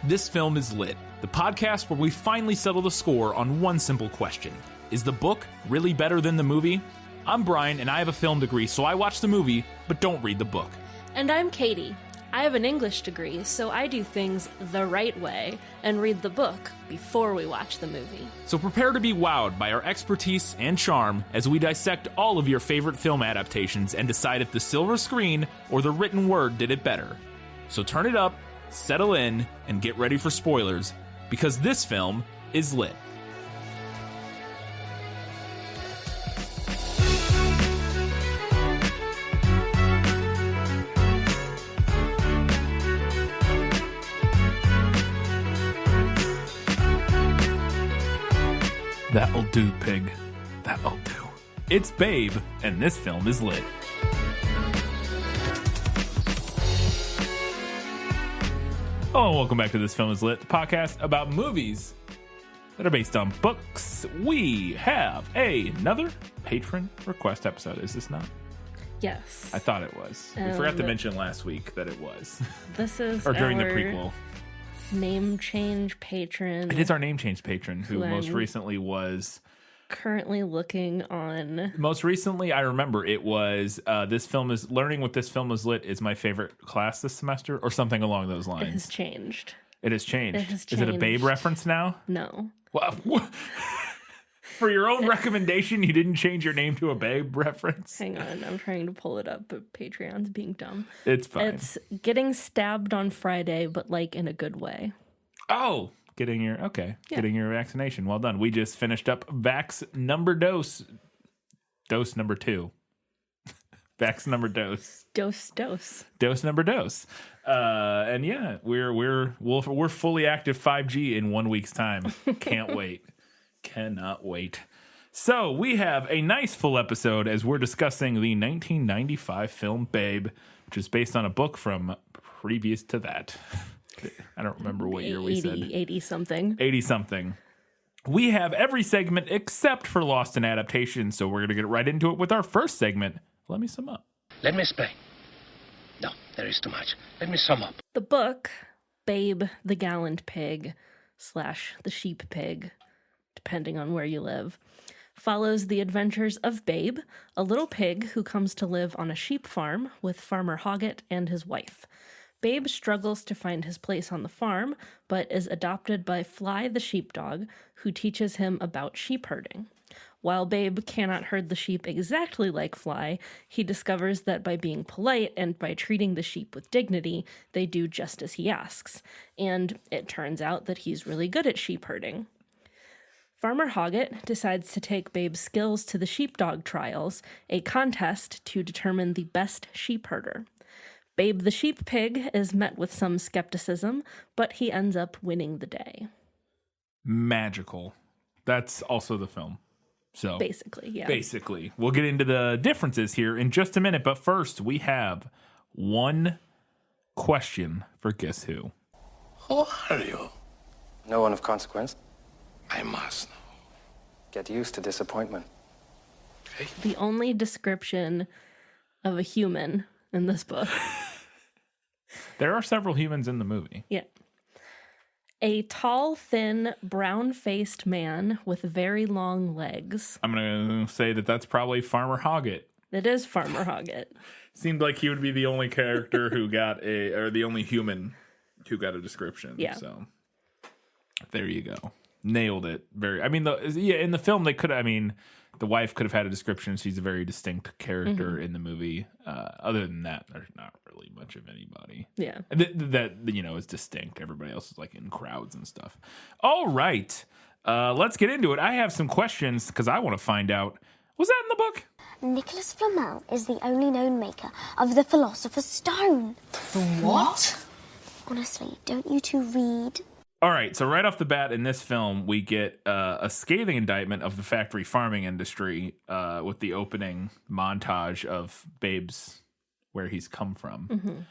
This Film is Lit, the podcast where we finally settle the score on one simple question. Is the book really better than the movie? I'm Brian, and I have a film degree, so I watch the movie, but don't read the book. And I'm Katie. I have an English degree, so I do things the right way and read the book before we watch the movie. So prepare to be wowed by our expertise and charm as we dissect all of your favorite film adaptations and decide if the silver screen or the written word did it better. So turn it up, settle in, and get ready for spoilers, because this film is lit. That'll do, pig. That'll do. It's Babe, and this film is lit. Hello, and welcome back to This Film is Lit, the podcast about movies that are based on books. We have another patron request episode. Is this not? Yes. I thought it was. We forgot to mention last week that it was. This is or during the our prequel. Name change patron. It is our name change patron, who most recently was... currently looking on. Most recently, I remember it was this film is learning what this film is lit is my favorite class this semester, or something along those lines. It has changed. It has changed. It has Is it a Babe reference now? No. Well, for your own recommendation, you didn't change your name to a Babe reference? Hang on, I'm trying to pull it up, but Patreon's being dumb. It's fine. It's getting stabbed on Friday, but like in a good way. Oh, getting your vaccination. Well done. We just finished up Vax number dose number 2. Vax number dose. Dose number dose. And yeah, we're fully active 5G in 1 week's time. Can't wait. Cannot wait. So we have a nice full episode as we're discussing the 1995 film Babe, which is based on a book from previous to that. I don't remember what year we said. 80-something. 80-something. We have every segment except for Lost in Adaptation, so we're going to get right into it with our first segment. Let me sum up. Let me explain. No, there is too much. Let me sum up. The book, Babe the Gallant Pig / the Sheep Pig, depending on where you live, follows the adventures of Babe, a little pig who comes to live on a sheep farm with Farmer Hoggett and his wife. Babe struggles to find his place on the farm, but is adopted by Fly the sheepdog, who teaches him about sheep herding. While Babe cannot herd the sheep exactly like Fly, he discovers that by being polite and by treating the sheep with dignity, they do just as he asks. And it turns out that he's really good at sheep herding. Farmer Hoggett decides to take Babe's skills to the sheepdog trials, a contest to determine the best sheep herder. Babe the sheep pig is met with some skepticism, but he ends up winning the day. Magical. That's also the film. So basically, yeah. Basically. We'll get into the differences here in just a minute, but first we have one question for Guess Who. Who are you? No one of consequence. I must know. Get used to disappointment. Okay. The only description of a human in this book. There are several humans in the movie. Yeah. A tall, thin, brown-faced man with very long legs. I'm going to say that that's probably Farmer Hoggett. It is Farmer Hoggett. Seemed like he would be the only character who got or the only human who got a description. Yeah. So there you go. Nailed it. In the film they could, the wife could have had a description. She's a very distinct character in the movie. Other than that, there's not really much of anybody. Yeah. That is distinct. Everybody else is like in crowds and stuff. All right. Let's get into it. I have some questions because I want to find out, was that in the book? Nicholas Flamel is the only known maker of the Philosopher's Stone. The what? Honestly, don't you two read? All right, so right off the bat in this film, we get a scathing indictment of the factory farming industry with the opening montage of Babe's, where he's come from.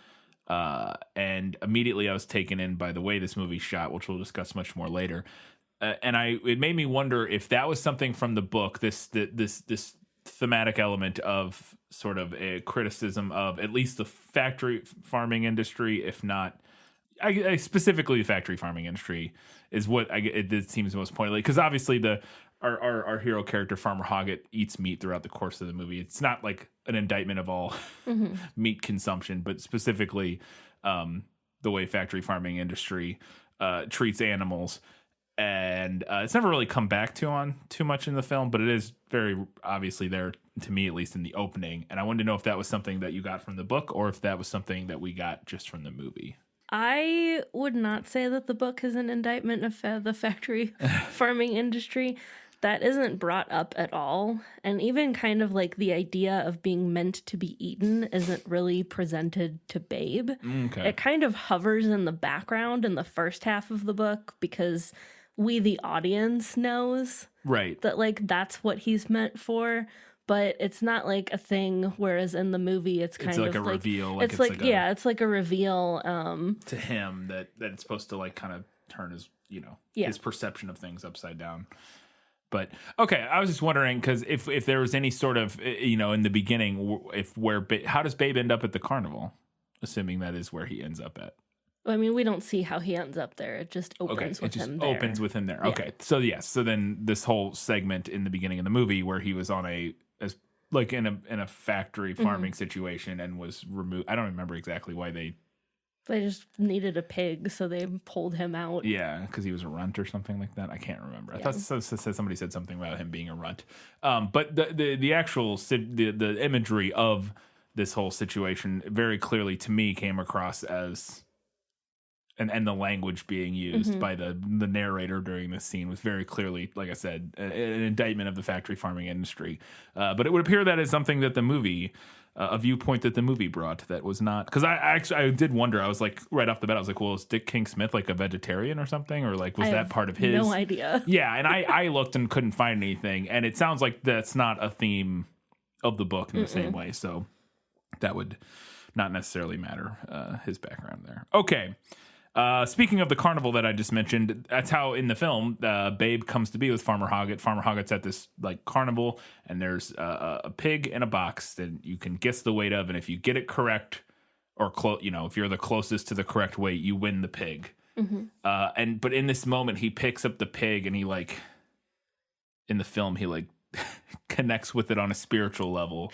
And immediately I was taken in by the way this movie's shot, which we'll discuss much more later. And it made me wonder if that was something from the book, this thematic element of sort of a criticism of at least the factory farming industry, if not, I specifically the factory farming industry is what it seems most pointedly, because obviously our hero character Farmer Hoggett eats meat throughout the course of the movie. It's not like an indictment of all meat consumption, but specifically the way factory farming industry treats animals. And it's never really come back on too much in the film, but it is very obviously there, to me at least, in the opening. And I wanted to know if that was something that you got from the book or if that was something that we got just from the movie. I would not say that the book is an indictment of the factory farming industry. That isn't brought up at all. And even kind of like the idea of being meant to be eaten isn't really presented to Babe. Okay. It kind of hovers in the background in the first half of the book because we, the audience, knows that like that's what he's meant for. But it's not like a thing, whereas in the movie it's kind like of a reveal. It's like it's like a reveal to him that it's supposed to like kind of turn his his perception of things upside down. But okay, I was just wondering because if there was any sort of in the beginning, how does Babe end up at the carnival? Assuming that is where he ends up at. I mean, we don't see how he ends up there. It just opens with him there. Opens with him there. Yeah. Okay, so yes, so then this whole segment in the beginning of the movie where he was on in a factory farming situation and was removed. I don't remember exactly why they just needed a pig, so they pulled him out. Yeah, because he was a runt or something like that. I can't remember. I thought somebody said something about him being a runt. But the actual the imagery of this whole situation very clearly to me came across as. And the language being used by the narrator during this scene was very clearly, like I said, an indictment of the factory farming industry. But it would appear that is something that the movie, a viewpoint that the movie brought that was not. Because I did wonder. I was like, right off the bat, I was like, well, is Dick King Smith like a vegetarian or something? Or like, was that part of his? No idea. Yeah, and I looked and couldn't find anything. And it sounds like that's not a theme of the book in the same way. So that would not necessarily matter, his background there. Okay. Speaking of the carnival that I just mentioned, that's how in the film Babe comes to be with Farmer Hoggett. Farmer Hoggett's at this like carnival, and there's a pig in a box that you can guess the weight of, and if you get it correct or if you're the closest to the correct weight, you win the pig. But in this moment, he picks up the pig, and he like in the film he like connects with it on a spiritual level.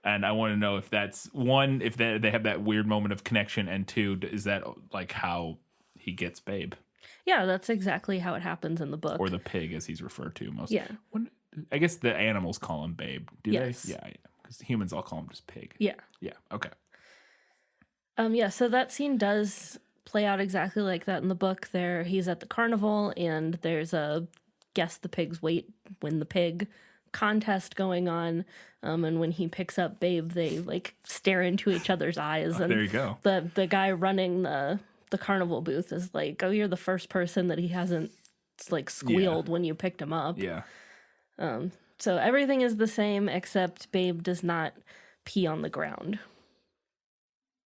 And I want to know if that's one, if they have that weird moment of connection, and two, is that like how he gets Babe? Yeah, that's exactly how it happens in the book. Or the pig, as he's referred to most. Yeah. I guess the animals call him Babe. Do yes. they? Yeah. Because humans all call him just pig. Yeah. Yeah. Okay. Yeah. So that scene does play out exactly like that in the book. There, he's at the carnival, and there's a guess the pig's weight, win the pig contest going on, and when he picks up Babe, they like stare into each other's eyes. And there you go. The guy running the carnival booth is like, "Oh, you're the first person that he hasn't like squealed when you picked him up." Yeah. So everything is the same except Babe does not pee on the ground.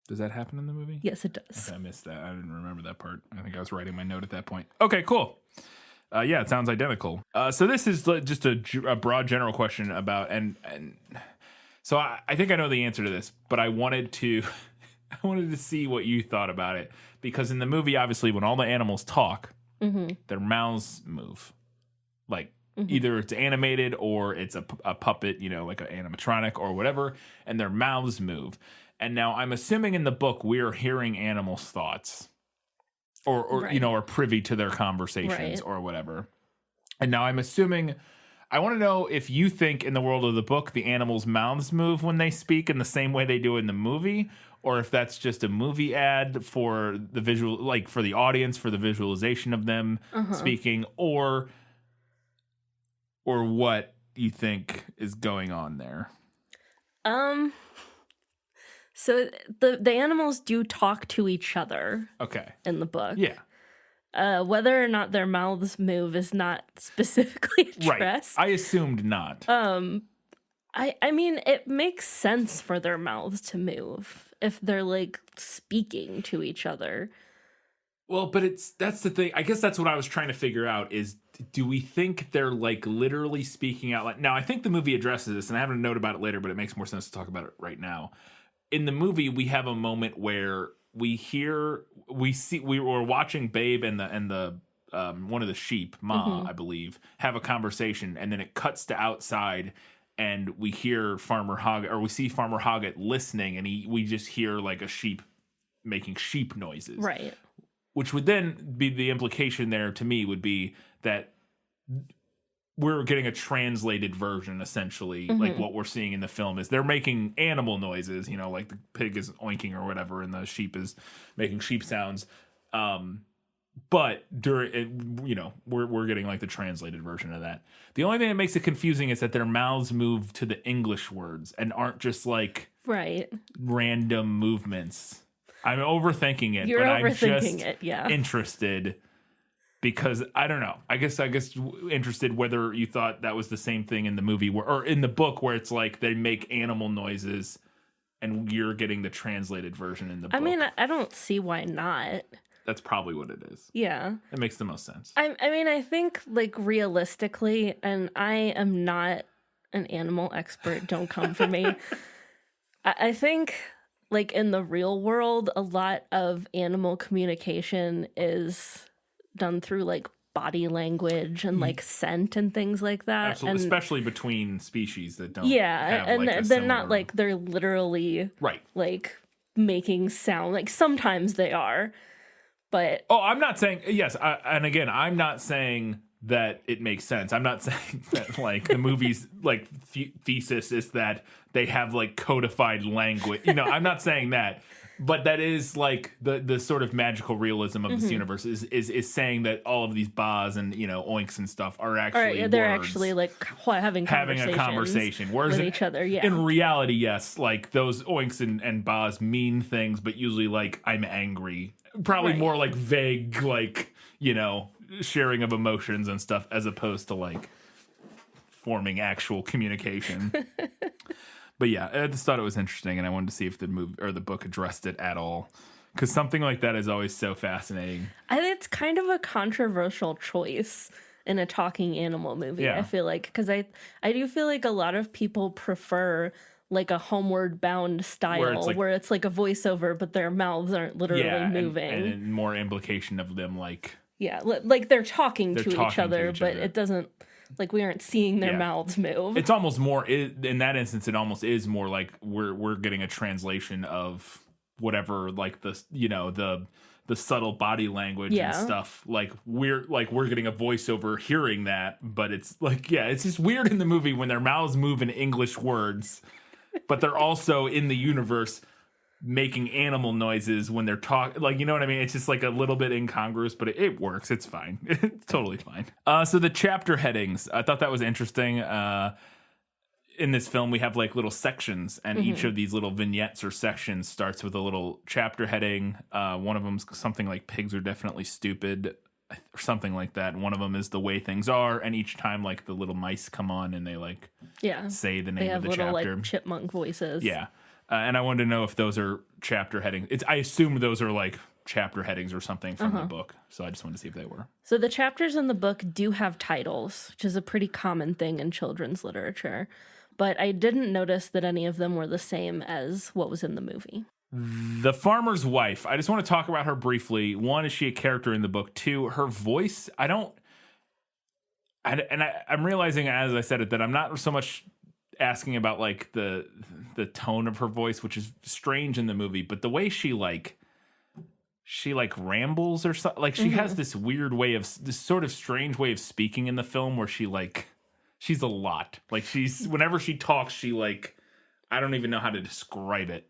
Does that happen in the movie? Yes, it does. Okay, I missed that. I didn't remember that part. I think I was writing my note at that point. Okay, cool. Yeah, it sounds identical. So this is just a broad general question about, and so I think I know the answer to this, but I wanted to see what you thought about it, because in the movie, obviously, when all the animals talk, their mouths move, like either it's animated or it's a puppet, like an animatronic or whatever, and their mouths move. And now I'm assuming in the book we're hearing animals' thoughts. Or right. Or privy to their conversations or whatever. And now I'm assuming, I want to know if you think in the world of the book the animals' mouths move when they speak in the same way they do in the movie, or if that's just a movie ad for the visual, like for the audience, for the visualization of them speaking, or what you think is going on there. So the animals do talk to each other. Okay. In the book. Yeah. Whether or not their mouths move is not specifically addressed. Right. I assumed not. I mean, it makes sense for their mouths to move if they're like speaking to each other. Well, but that's the thing. I guess that's what I was trying to figure out is, do we think they're like literally speaking out loud? Now, I think the movie addresses this, and I have a note about it later, but it makes more sense to talk about it right now. In the movie, we have a moment where we were watching Babe and the one of the sheep, Ma, I believe, have a conversation, and then it cuts to outside, and we hear Farmer Hoggett, or we see Farmer Hoggett listening, and we just hear like a sheep making sheep noises. Right. Which would then be the implication there to me would be that we're getting a translated version, essentially. Like what we're seeing in the film is they're making animal noises, you know, like the pig is oinking or whatever, and the sheep is making sheep sounds. But during, you know, we're getting like the translated version of that. The only thing that makes it confusing is that their mouths move to the English words and aren't just like random movements. I'm overthinking it, but I'm just interested because I don't know. I guess interested whether you thought that was the same thing in the movie or in the book where it's like they make animal noises and you're getting the translated version in the book. I mean, I don't see why not. That's probably what it is. Yeah. It makes the most sense. I mean, I think, like, realistically, and I am not an animal expert, don't come for me. I think, like, in the real world, a lot of animal communication is done through, like, body language and, like, scent and things like that. Absolutely, and, especially between species that don't have, and like, they're not, like, they're literally, like, making sound. Like, sometimes they are. But I'm not saying yes, and again, I'm not saying that it makes sense. I'm not saying that like the movie's like thesis is that they have like codified language. You know, I'm not saying that, but that is like the sort of magical realism of this universe is saying that all of these bas and, you know, oinks and stuff are actually they're words. Actually like having a conversation whereas with each other. Yeah, in reality, yes, like those oinks and bas mean things, but usually like I'm angry. Probably more like vague, like, you know, sharing of emotions and stuff as opposed to like forming actual communication. But yeah, I just thought it was interesting, and I wanted to see if the movie or the book addressed it at all, because something like that is always so fascinating. I think it's kind of a controversial choice in a talking animal movie. I feel like, because I do feel like a lot of people prefer like a Homeward Bound style where it's like a voiceover, but their mouths aren't literally moving. And more implication of them like they're talking to each other, but it doesn't, like, we aren't seeing their mouths move. It's almost more, in that instance, it almost is more like we're getting a translation of whatever, like the, you know, the subtle body language and stuff. Like we're getting a voiceover hearing that, but it's like, it's just weird in the movie when their mouths move in English words. But they're also in the universe making animal noises when they're talking. Like, you know what I mean? It's just like a little bit incongruous, but it works. It's fine. It's totally fine. So the chapter headings, I thought that was interesting. In this film, we have like little sections, and each of these little vignettes or sections starts with a little chapter heading. One of them's something like "Pigs are definitely stupid," or something like that. And one of them is "The way things are," and each time like the little mice come on and they like say the name of the chapter. They have little like chipmunk voices. Yeah, and I wanted to know if those are chapter headings. I assume those are like chapter headings or something from the book, so I just wanted to see if they were. So the chapters in the book do have titles, which is a pretty common thing in children's literature, but I didn't notice that any of them were the same as what was in the movie. The farmer's wife. I just want to talk about her briefly. One, is she a character in the book? Two, her voice. I'm realizing as I said it that I'm not so much asking about like the tone of her voice, which is strange in the movie, but the way she rambles or something. Like she has this weird way of this sort of strange way of speaking in the film where she's a lot. Like whenever she talks, she like, I don't even know how to describe it.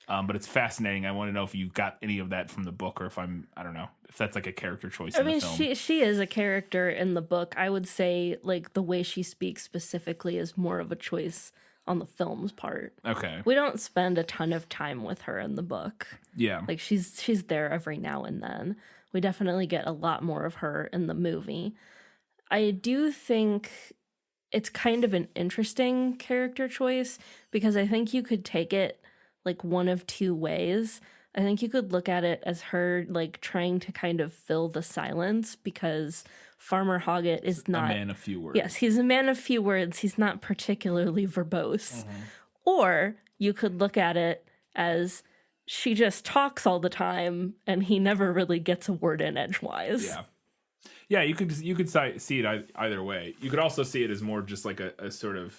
But it's fascinating. I want to know if you got any of that from the book, or if I don't know if that's like a character choice in the film. She is a character in the book. I would say like the way she speaks specifically is more of a choice on the film's part. Okay. We don't spend a ton of time with her in the book. Yeah. Like she's there every now and then. We definitely get a lot more of her in the movie. I do think it's kind of an interesting character choice because I think you could take it like one of two ways. I think you could look at it as her like trying to kind of fill the silence because Farmer Hoggett is not a man of few words. Yes, he's a man of few words. He's not particularly verbose. Or you could look at it as she just talks all the time, and he never really gets a word in edgewise. Yeah, you could see it either way. You could also see it as more just like a sort of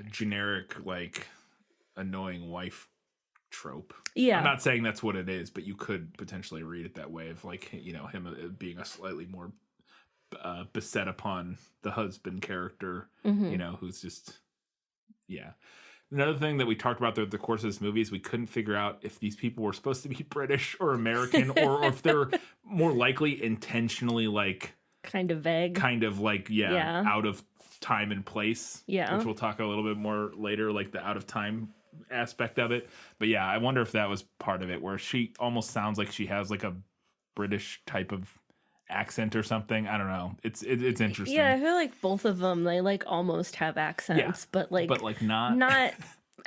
generic, like, annoying wife trope. Yeah. I'm not saying that's what it is, but you could potentially read it that way of, like, you know, him being a slightly more beset upon the husband character, you know, who's just, yeah. Another thing that we talked about throughout the course of this movie is we couldn't figure out if these people were supposed to be British or American, or if they're more likely intentionally, like, kind of vague, out of time and place, which we'll talk a little bit more later, like the out of time aspect of it. But yeah, I wonder if that was part of it, where she almost sounds like she has like a British type of accent or something. I don't know. It's interesting. Yeah, I feel like both of them, they like almost have accents, but like not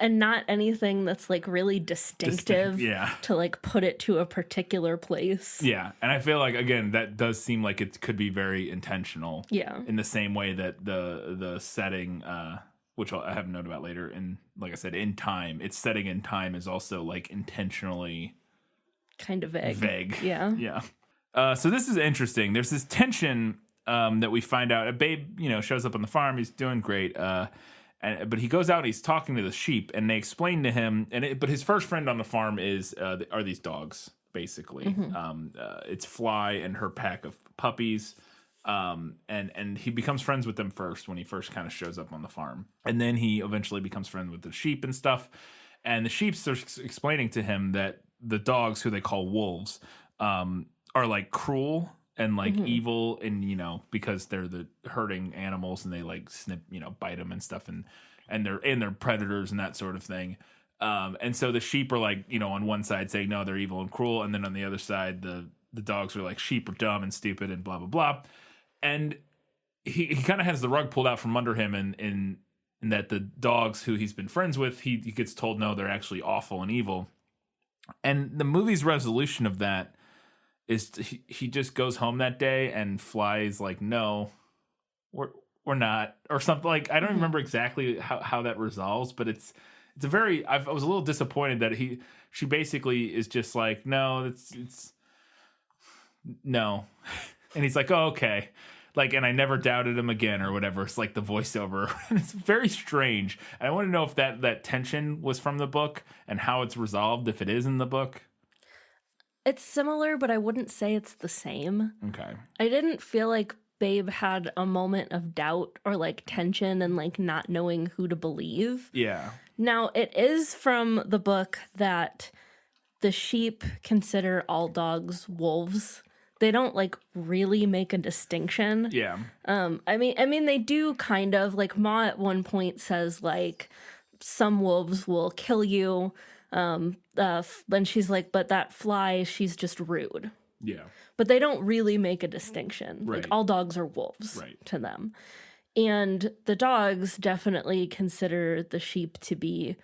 and not anything that's like really distinctive to like put it to a particular place. Yeah, and I feel like, again, that does seem like it could be very intentional. Yeah, in the same way that the setting, which I have a note about later, and like I said, in time, its setting in time is also like intentionally kind of vague. Yeah. So this is interesting. There's this tension that we find out. Babe, you know, shows up on the farm. He's doing great. But he goes out and he's talking to the sheep, and they explain to him. But his first friend on the farm are these dogs, basically. It's Fly and her pack of puppies. And he becomes friends with them first when he first kind of shows up on the farm, and then he eventually becomes friends with the sheep and stuff. And the sheep are explaining to him that the dogs, who they call wolves, are like cruel and like evil, and, you know, because they're the herding animals and they like snip, you know, bite them and stuff, and they're predators and that sort of thing. And so the sheep are like, you know, on one side saying no, they're evil and cruel, and then on the other side the dogs are like, sheep are dumb and stupid and blah blah blah. And he kind of has the rug pulled out from under him, and that the dogs who he's been friends with, he gets told no, they're actually awful and evil. And the movie's resolution of that is he just goes home that day, and Fly's like, no, we're not, or something. Like, I don't remember exactly how that resolves, but it's a very, I was a little disappointed that she basically is just like, no, it's no. And he's like, oh, okay. Like, and I never doubted him again, or whatever. It's like the voiceover. It's very strange. And I want to know if that tension was from the book and how it's resolved, if it is in the book. It's similar, but I wouldn't say it's the same. Okay. I didn't feel like Babe had a moment of doubt or like tension and like not knowing who to believe. Yeah. Now, it is from the book that the sheep consider all dogs wolves. They don't like really make a distinction. Yeah. I mean they do kind of, like, Ma at one point says like some wolves will kill you. Then she's like, but that Fly, she's just rude. Yeah. But they don't really make a distinction. Right. Like, all dogs are wolves right. to them. And the dogs definitely consider the sheep to be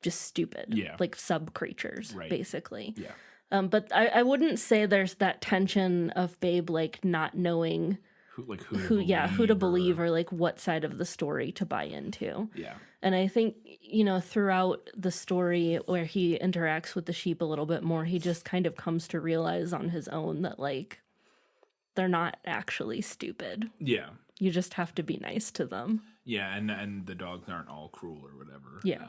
just stupid. Yeah. Like sub-creatures, right. Basically. Yeah. But I wouldn't say there's that tension of Babe like not knowing who to believe or like what side of the story to buy into. Yeah. And I think, you know, throughout the story where he interacts with the sheep a little bit more, he just kind of comes to realize on his own that like they're not actually stupid. Yeah. You just have to be nice to them. Yeah, and the dogs aren't all cruel or whatever. Yeah.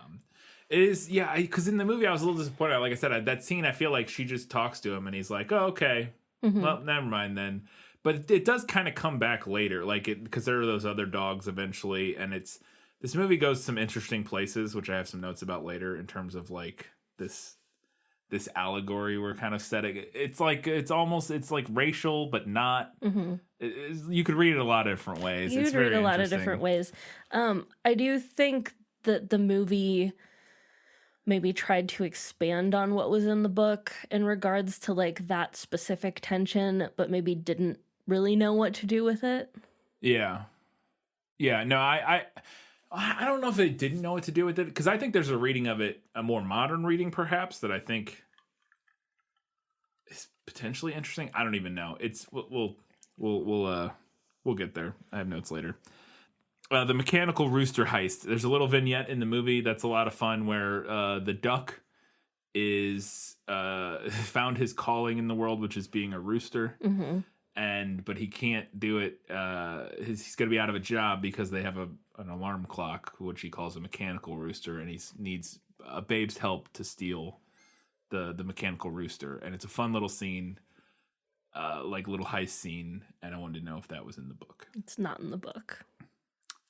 It is, yeah, because in the movie I was a little disappointed. Like I said, that scene, I feel like she just talks to him and he's like, oh, okay, well, never mind then. But it does kind of come back later, like because there are those other dogs eventually, and this movie goes some interesting places, which I have some notes about later in terms of like this allegory we're kind of setting. It's like racial, but not. You could read it a lot of different ways. You could read it a lot of different ways. I do think that the movie maybe tried to expand on what was in the book in regards to like that specific tension, but maybe didn't really know what to do with it. Yeah. No, I don't know if they didn't know what to do with it, because I think there's a reading of it, a more modern reading perhaps, that I think is potentially interesting. I don't even know. We'll get there. I have notes later. The mechanical rooster heist. There's a little vignette in the movie that's a lot of fun where the duck is found his calling in the world, which is being a rooster. But he can't do it. He's going to be out of a job because they have an alarm clock, which he calls a mechanical rooster, and he needs Babe's help to steal the mechanical rooster. And it's a fun little scene, like little heist scene. And I wanted to know if that was in the book. It's not in the book.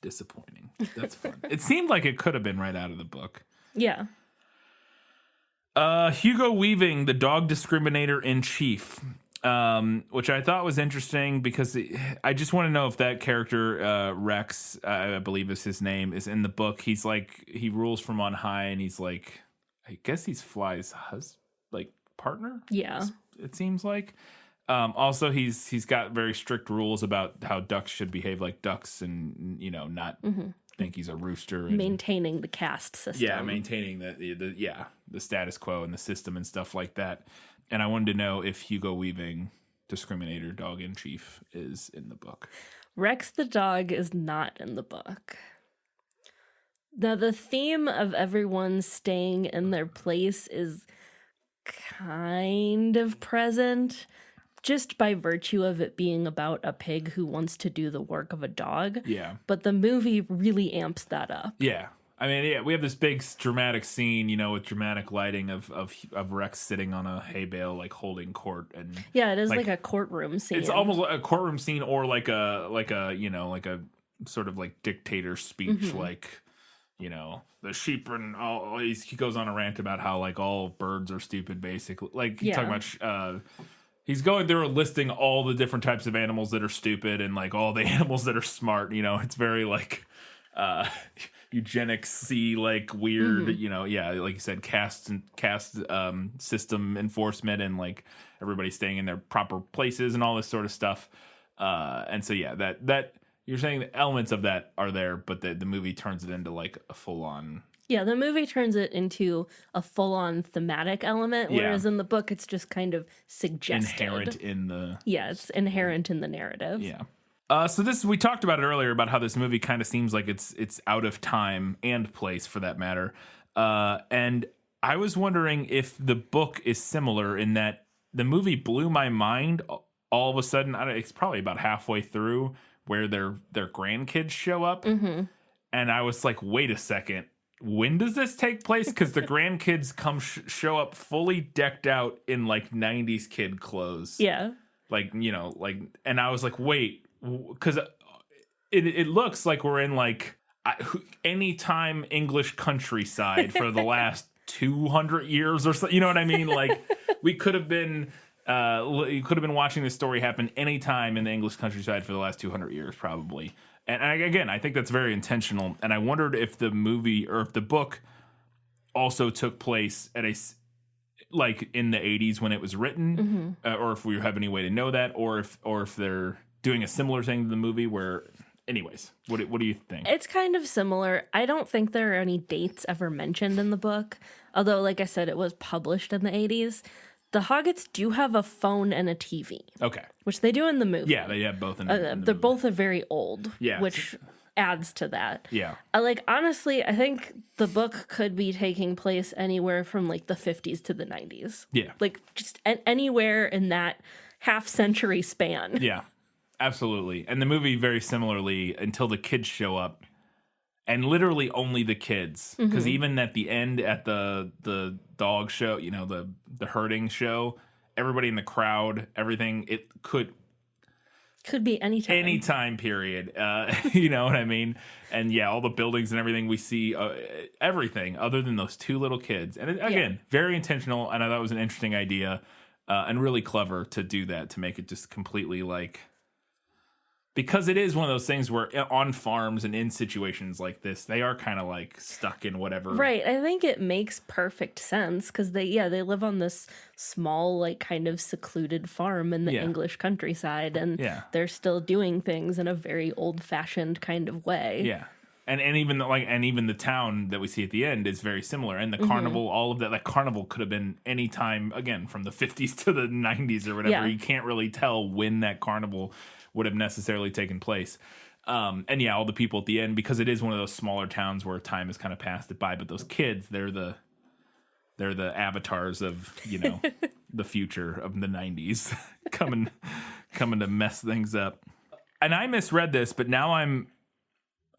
Disappointing. That's fun. It seemed like it could have been right out of the book. Yeah. Hugo Weaving, the dog discriminator in chief, which I thought was interesting because I just want to know if that character, Rex, I believe is his name, is in the book. He's like, he rules from on high, and he's like, I guess he's Fly's partner. Yeah. It seems like. Also, he's got very strict rules about how ducks should behave like ducks, and not think he's a rooster. And, maintaining the caste system. Yeah, maintaining the status quo and the system and stuff like that. And I wanted to know if Hugo Weaving, discriminator, dog in chief, is in the book. Rex the dog is not in the book. Now, the theme of everyone staying in their place is kind of present, just by virtue of it being about a pig who wants to do the work of a dog. Yeah. But the movie really amps that up. Yeah. I mean, we have this big dramatic scene, with dramatic lighting of Rex sitting on a hay bale, like holding court, and yeah, it is like a courtroom scene. It's almost like a courtroom scene, or like a sort of like dictator speech, like the sheep and all. He goes on a rant about how like all birds are stupid, basically. Like he's talking about. He's going through and listing all the different types of animals that are stupid and like all the animals that are smart. It's very like. Eugenics-y, like weird, like you said, caste system enforcement, and like everybody staying in their proper places and all this sort of stuff. And so that you're saying the elements of that are there, but the movie turns it into like a full-on. Yeah, the movie turns it into a full-on thematic element, whereas in the book it's just kind of suggested. Inherent in the. Yeah, it's inherent in the narrative. Yeah. So we talked about it earlier about how this movie kind of seems like it's out of time and place for that matter. And I was wondering if the book is similar in that the movie blew my mind all of a sudden. It's probably about halfway through where their grandkids show up. And I was like, wait a second. When does this take place? Because the grandkids show up fully decked out in like 90s kid clothes. Yeah. Like, and I was like, wait. Because it looks like we're in like anytime English countryside for the last 200 years or so. You know what I mean? Like we could have been watching this story happen anytime in the English countryside for the last 200 years, probably. And again, I think that's very intentional. And I wondered if the movie or if the book also took place at like in the 80s when it was written, or if we have any way to know that, or if they're doing a similar thing to the movie where, anyways, what do you think? It's kind of similar. I don't think there are any dates ever mentioned in the book, although, like I said, it was published in the 80s. The Hoggets do have a phone and a TV. Okay. Which they do in the movie. Yeah, they have both in the They're both very old, which adds to that. Yeah. Honestly, I think the book could be taking place anywhere from, like, the 50s to the 90s. Yeah. Like, just anywhere in that half-century span. Yeah. Absolutely. And the movie very similarly until the kids show up, and literally only the kids, because even at the end at the dog show, the herding show, everybody in the crowd, everything, it could be any time period. You know what I mean? And all the buildings and everything we see, everything other than those two little kids. And again, very intentional, and I thought it was an interesting idea, and really clever to do that, to make it just completely like. Because it is one of those things where on farms and in situations like this, they are kind of like stuck in whatever. Right. I think it makes perfect sense because they live on this small, like kind of secluded farm in the English countryside, and they're still doing things in a very old fashioned kind of way. Yeah. And even the town that we see at the end is very similar. And the carnival, all of that, like carnival could have been any time, again, from the 50s to the 90s or whatever. Yeah. You can't really tell when that carnival would have necessarily taken place. And all the people at the end, because it is one of those smaller towns where time has kind of passed it by. But those kids, they're they're the avatars of, you know, the future of the 90s coming to mess things up. And I misread this, but now I'm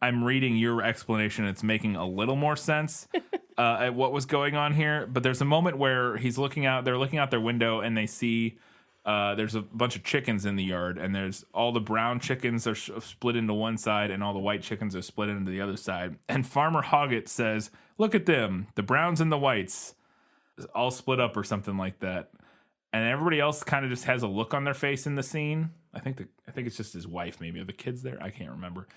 reading your explanation. It's making a little more sense at what was going on here. But there's a moment where they're looking out their window and they see there's a bunch of chickens in the yard, and there's all the brown chickens are split into one side and all the white chickens are split into the other side. And Farmer Hoggett says, "Look at them, the browns and the whites all split up," or something like that. And everybody else kind of just has a look on their face in the scene. I think it's just his wife, maybe, or the kids there. I can't remember.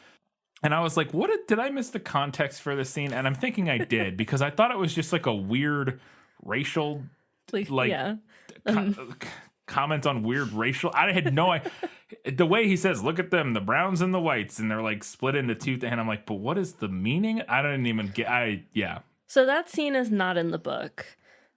And I was like, did I miss the context for this scene? And I'm thinking I did, because I thought it was just like a weird racial, comment on weird racial. I had no idea. The way he says, "Look at them, the browns and the whites," and they're like split into two. And I'm like, but what is the meaning? I don't even get. So that scene is not in the book.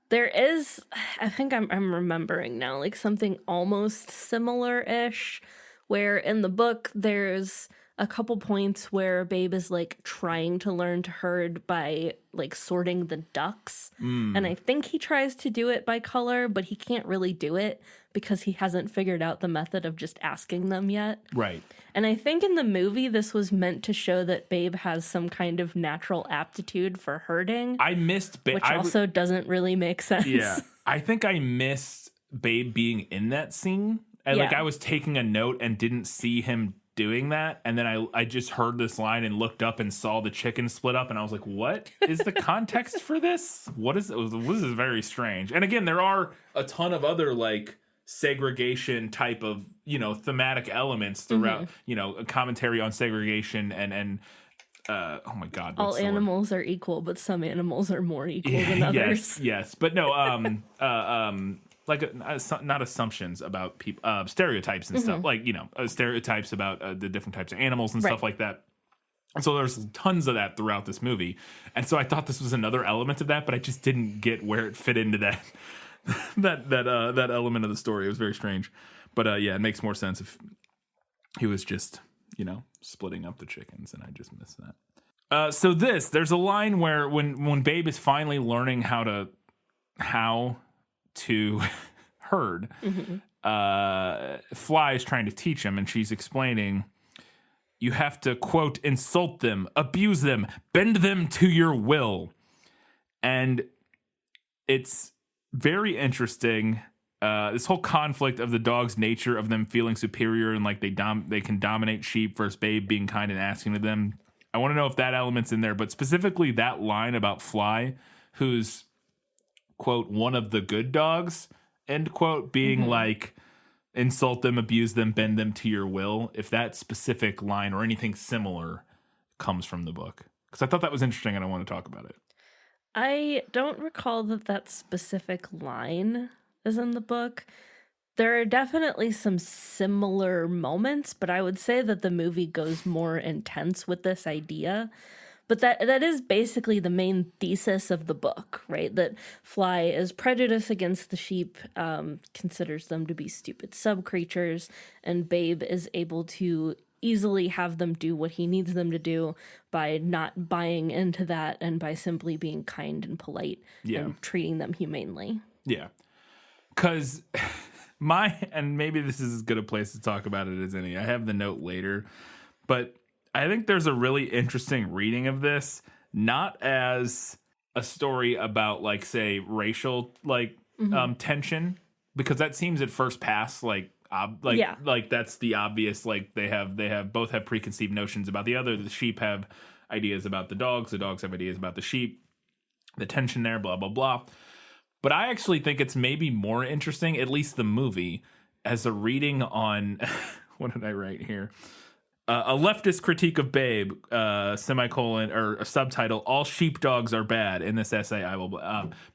There is, I think I'm remembering now, like something almost similar-ish, where in the book there's a couple points where Babe is like trying to learn to herd by like sorting the ducks. And I think he tries to do it by color, but he can't really do it because he hasn't figured out the method of just asking them yet. Right. And I think in the movie this was meant to show that Babe has some kind of natural aptitude for herding. I missed Babe. Which also doesn't really make sense. Yeah. I think I missed Babe being in that scene. And like I was taking a note and didn't see him doing that, and then I just heard this line and looked up and saw the chicken split up, and I was like, what is the context for this? This is very strange. And again, there are a ton of other like segregation type of, you know, thematic elements throughout, you know, a commentary on segregation and oh my god, all animals are equal, but some animals are more equal than others. Yes, but no, like not assumptions about people, stereotypes and stuff, like, you know, stereotypes about the different types of animals and stuff like that. And so there's tons of that throughout this movie. And so I thought this was another element of that, but I just didn't get where it fit into that that element of the story. It was very strange. But yeah, it makes more sense if he was just, you know, splitting up the chickens, and I just missed that. So there's a line where when Babe is finally learning how to herd, Fly is trying to teach him, and she's explaining, you have to, quote, insult them, abuse them, bend them to your will. And it's very interesting, this whole conflict of the dog's nature of them feeling superior and like they can dominate sheep versus Babe being kind and asking to them. I want to know if that element's in there, but specifically that line about Fly, who's, quote, one of the good dogs, end quote, being like, insult them, abuse them, bend them to your will. If that specific line or anything similar comes from the book, because I thought that was interesting and I want to talk about it. I don't recall that specific line is in the book. There are definitely some similar moments, but I would say that the movie goes more intense with this idea. But that is basically the main thesis of the book, right? That Fly is prejudiced against the sheep, considers them to be stupid sub-creatures, and Babe is able to easily have them do what he needs them to do by not buying into that and by simply being kind and polite and treating them humanely. Yeah. Because and maybe this is as good a place to talk about it as any. I have the note later, but I think there's a really interesting reading of this, not as a story about, like, say, racial, like, tension, because that seems at first pass like that's the obvious, like, they both have preconceived notions about the other. The sheep have ideas about the dogs have ideas about the sheep, the tension there, blah, blah, blah. But I actually think it's maybe more interesting, at least the movie, as a reading on, what did I write here? A leftist critique of Babe, semicolon, or a subtitle, all sheepdogs are bad. In this essay, I will,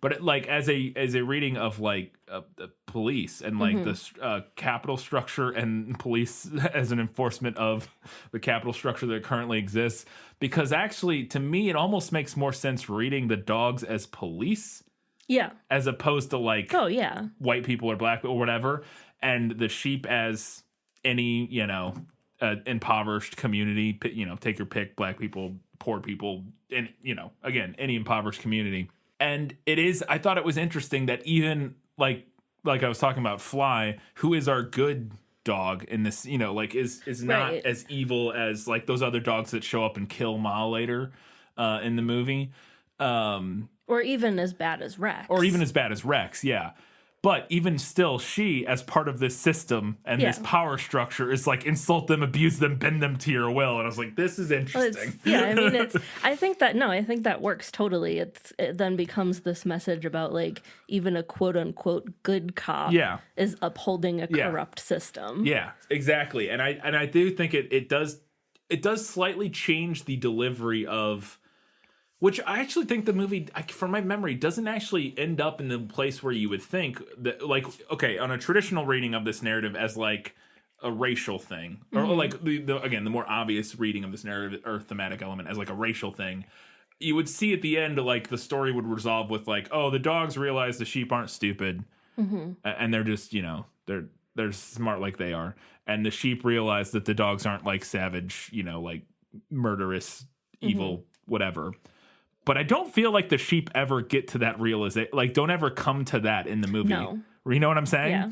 but it, like, as a reading of, like, the police and, like, the capital structure and police as an enforcement of the capital structure that currently exists. Because actually, to me, it almost makes more sense reading the dogs as police. Yeah. As opposed to, like, white people or black people or whatever, and the sheep as any, you know, impoverished community, you know, take your pick, black people, poor people, and, you know, again, any impoverished community. And I thought it was interesting that even like I was talking about Fly, who is our good dog in this, like is not as evil as like those other dogs that show up and kill Ma later in the movie. Or even as bad as Rex. Yeah. But even still, she, as part of this system and this power structure, is like insult them, abuse them, bend them to your will. And I was like, this is interesting. I think that works totally. It then becomes this message about like even a quote unquote good cop is upholding a corrupt system. Yeah, exactly. And I do think it does slightly change the delivery of. Which I actually think the movie, from my memory, doesn't actually end up in the place where you would think that, like, okay, on a traditional reading of this narrative as like a racial thing, or like the more obvious reading of this narrative or thematic element as like a racial thing, you would see at the end like the story would resolve with like, oh, the dogs realize the sheep aren't stupid, and they're just they're smart like they are, and the sheep realize that the dogs aren't like savage, like murderous, evil, whatever. But I don't feel like the sheep ever get to that realization. Like, don't ever come to that in the movie. No. You know what I'm saying? Yeah.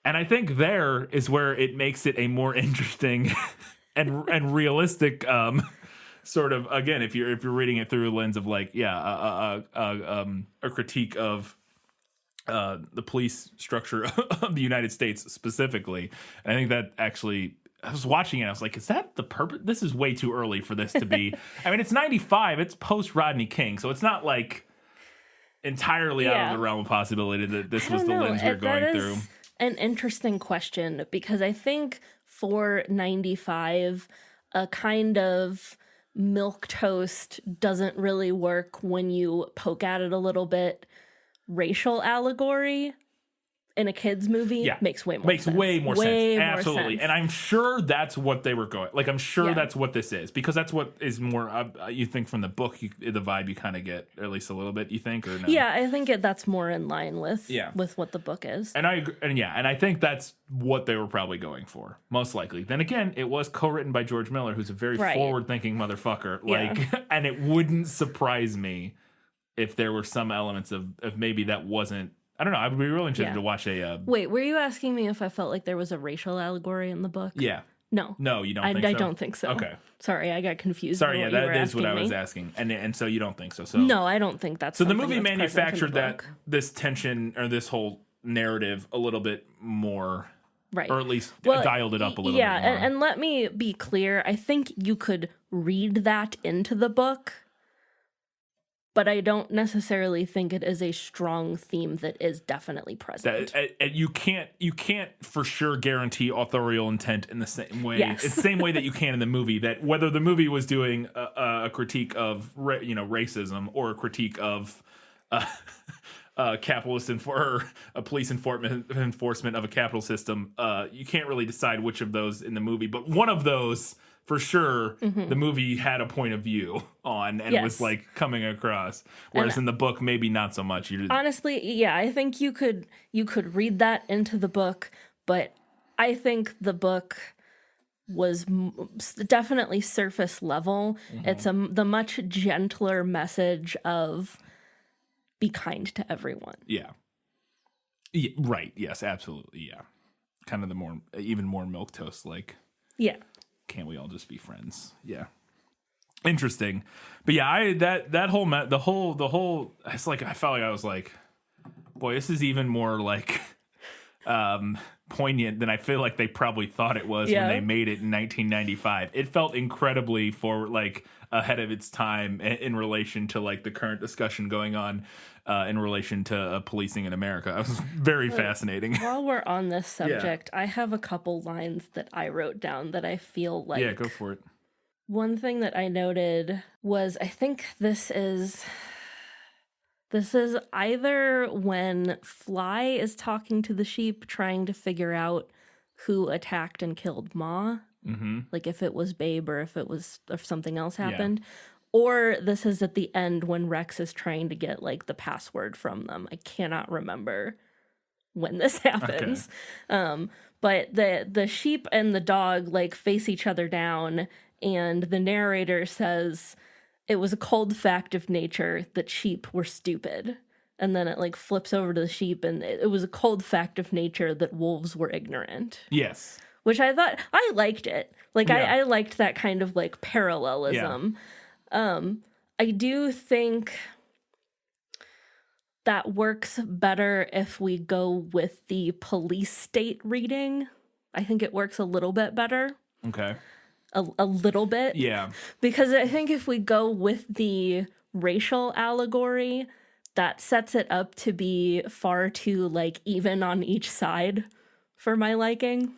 And I think there is where it makes it a more interesting and realistic sort of, again, if you're reading it through a lens of like, a critique of the police structure of the United States specifically. And I think that actually. I was watching it. I was like, is that the purpose? This is way too early for this to be. I mean, it's 95. It's post Rodney King. So it's not like entirely out of the realm of possibility that this was the lens we're going through. An interesting question, because I think for 95, a kind of milquetoast doesn't really work when you poke at it a little bit. Racial allegory in a kid's movie makes way more sense. Way more sense. Absolutely. And I'm sure that's what they were going. Like, I'm sure that's what this is, because that's what is more, you think from the book, the vibe you kind of get, or at least a little bit, you think, or no? Yeah, I think that's more in line with what the book is. And I agree, and I think that's what they were probably going for, most likely. Then again, it was co-written by George Miller, who's a very forward-thinking motherfucker. Like, and it wouldn't surprise me if there were some elements of maybe that wasn't. I don't know. I would be really interested to watch a... Wait, were you asking me if I felt like there was a racial allegory in the book? Yeah. No. No, you don't think so? I don't think so. Okay. Sorry, I got confused. Sorry, that is what I was asking. And so you don't think so? No, I don't think that's so the movie manufactured this tension or this whole narrative a little bit more... Right. Or at least dialed it up a little bit more. Yeah, and let me be clear. I think you could read that into the book, but I don't necessarily think it is a strong theme that is definitely present. You can't for sure guarantee authorial intent in the same way. Yes. It's the same way that you can in the movie. That whether the movie was doing a critique of racism or a critique of capitalist or a police enforcement of a capital system, you can't really decide which of those in the movie. But one of those. For sure, the movie had a point of view on and was like coming across, whereas in the book, maybe not so much. Honestly, I think you could read that into the book, but I think the book was definitely surface level. It's the much gentler message of be kind to everyone. Yeah, right. Yes, absolutely. Yeah, kind of the even more milquetoast like. Yeah. Can't we all just be friends? Yeah. Interesting. But yeah, that whole the whole it's like I felt like I was like, boy, this is even more like poignant than I feel like they probably thought it was when they made it in 1995. It felt incredibly forward, like ahead of its time in relation to like the current discussion going on in relation to policing in America. It was very fascinating. While we're on this subject, I have a couple lines that I wrote down that I feel like... Yeah, go for it. One thing that I noted was, I think this is either when Fly is talking to the sheep trying to figure out who attacked and killed Ma, like if it was Babe or if something else happened, or this is at the end when Rex is trying to get like the password from them. I cannot remember when this happens. Okay. But the sheep and the dog like face each other down, and the narrator says, it was a cold fact of nature that sheep were stupid. And then it like flips over to the sheep, and it was a cold fact of nature that wolves were ignorant. Yes. Which I thought, I liked it. Like, I liked that kind of like parallelism. Yeah. I do think that works better if we go with the police state reading. I think it works a little bit better. Okay. A little bit. Yeah. Because I think if we go with the racial allegory, that sets it up to be far too, like, even on each side for my liking.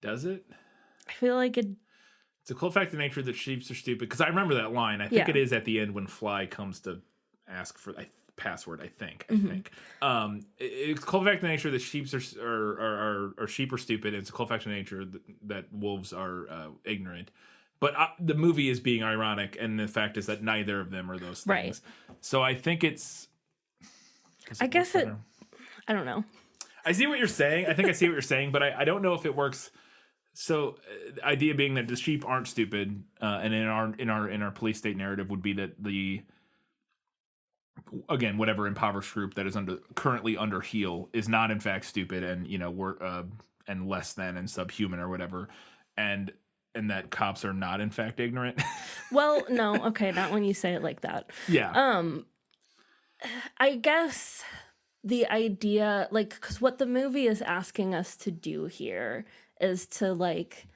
Does it? I feel like it... It's a cool fact of nature that sheep are stupid. Because I remember that line. I think it is at the end when Fly comes to ask for password, I think. It's a cool fact of nature that sheep are sheep are stupid. It's a cool fact of nature that wolves are ignorant. But the movie is being ironic, and the fact is that neither of them are those things. Right. So I think it's... I guess it... I don't know. I see what you're saying. I think I see what you're saying, but I don't know if it works. So the idea being that the sheep aren't stupid, and in our police state narrative would be that the... Again, whatever impoverished group that is currently under heel is not in fact stupid, and and less than and subhuman or whatever, and that cops are not in fact ignorant. Well, no, okay, not when you say it like that. Yeah. I guess the idea, like, because what the movie is asking us to do here is to like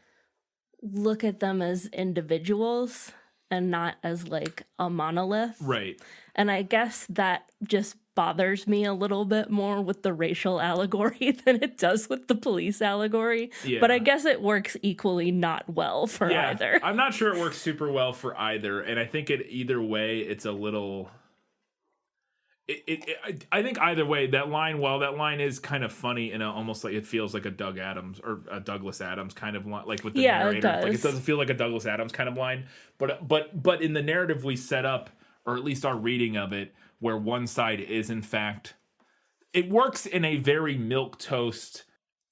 look at them as individuals and not as like a monolith. Right. And I guess that just bothers me a little bit more with the racial allegory than it does with the police allegory. Yeah. But I guess it works equally not well for either. I'm not sure it works super well for either. And I think either way, it's a little... I think either way, that line is kind of funny and almost like it feels like a Doug Adams or a Douglas Adams kind of line, like with the narrator. It does. Like it doesn't feel like a Douglas Adams kind of line, but in the narrative we set up, or at least our reading of it, where one side is in fact, it works in a very milquetoast,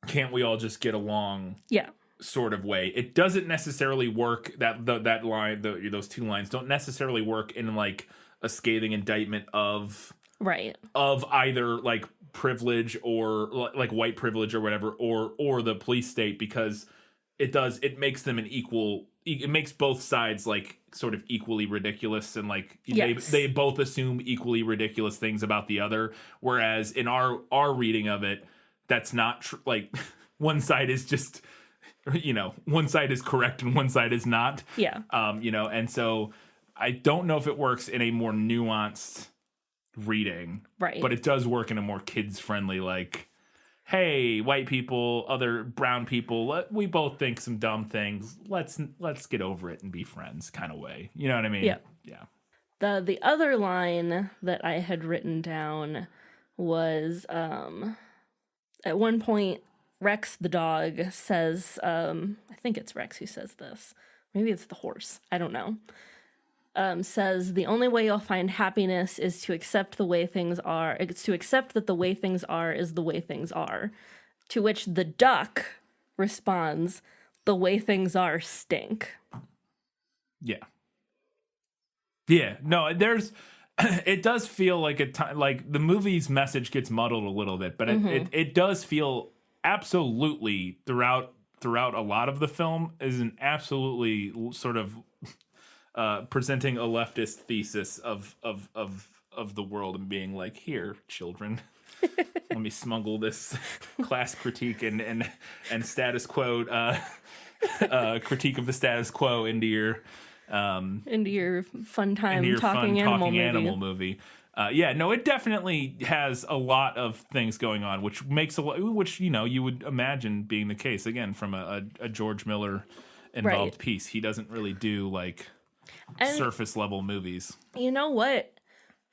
can't we all just get along? Yeah. Sort of way. It doesn't necessarily work. That line, those two lines don't necessarily work in like a scathing indictment of either like privilege or like white privilege or whatever, or the police state, because it makes them an equal. It makes both sides like sort of equally ridiculous, and like they both assume equally ridiculous things about the other. Whereas in our reading of it, that's not like one side is just, one side is correct and one side is not. Yeah. And so I don't know if it works in a more nuanced reading, right? But it does work in a more kids friendly, like, hey, white people, other brown people, we both think some dumb things. Let's get over it and be friends kind of way. You know what I mean? Yeah. The other line that I had written down was at one point Rex the dog says, I think it's Rex who says this. Maybe it's the horse. I don't know. Says the only way you'll find happiness is to accept the way things are. It's to accept that the way things are is the way things are. To which the duck responds, the way things are stink. Yeah. Yeah. No, it does feel like like the movie's message gets muddled a little bit, but it does feel absolutely throughout a lot of the film is an absolutely sort of presenting a leftist thesis of the world and being like, here, children, let me smuggle this class critique and status quo critique of the status quo into your fun time talking animal movie. It definitely has a lot of things going on, which makes which you would imagine being the case again from a George Miller involved piece. He doesn't really do like surface level movies. You know what?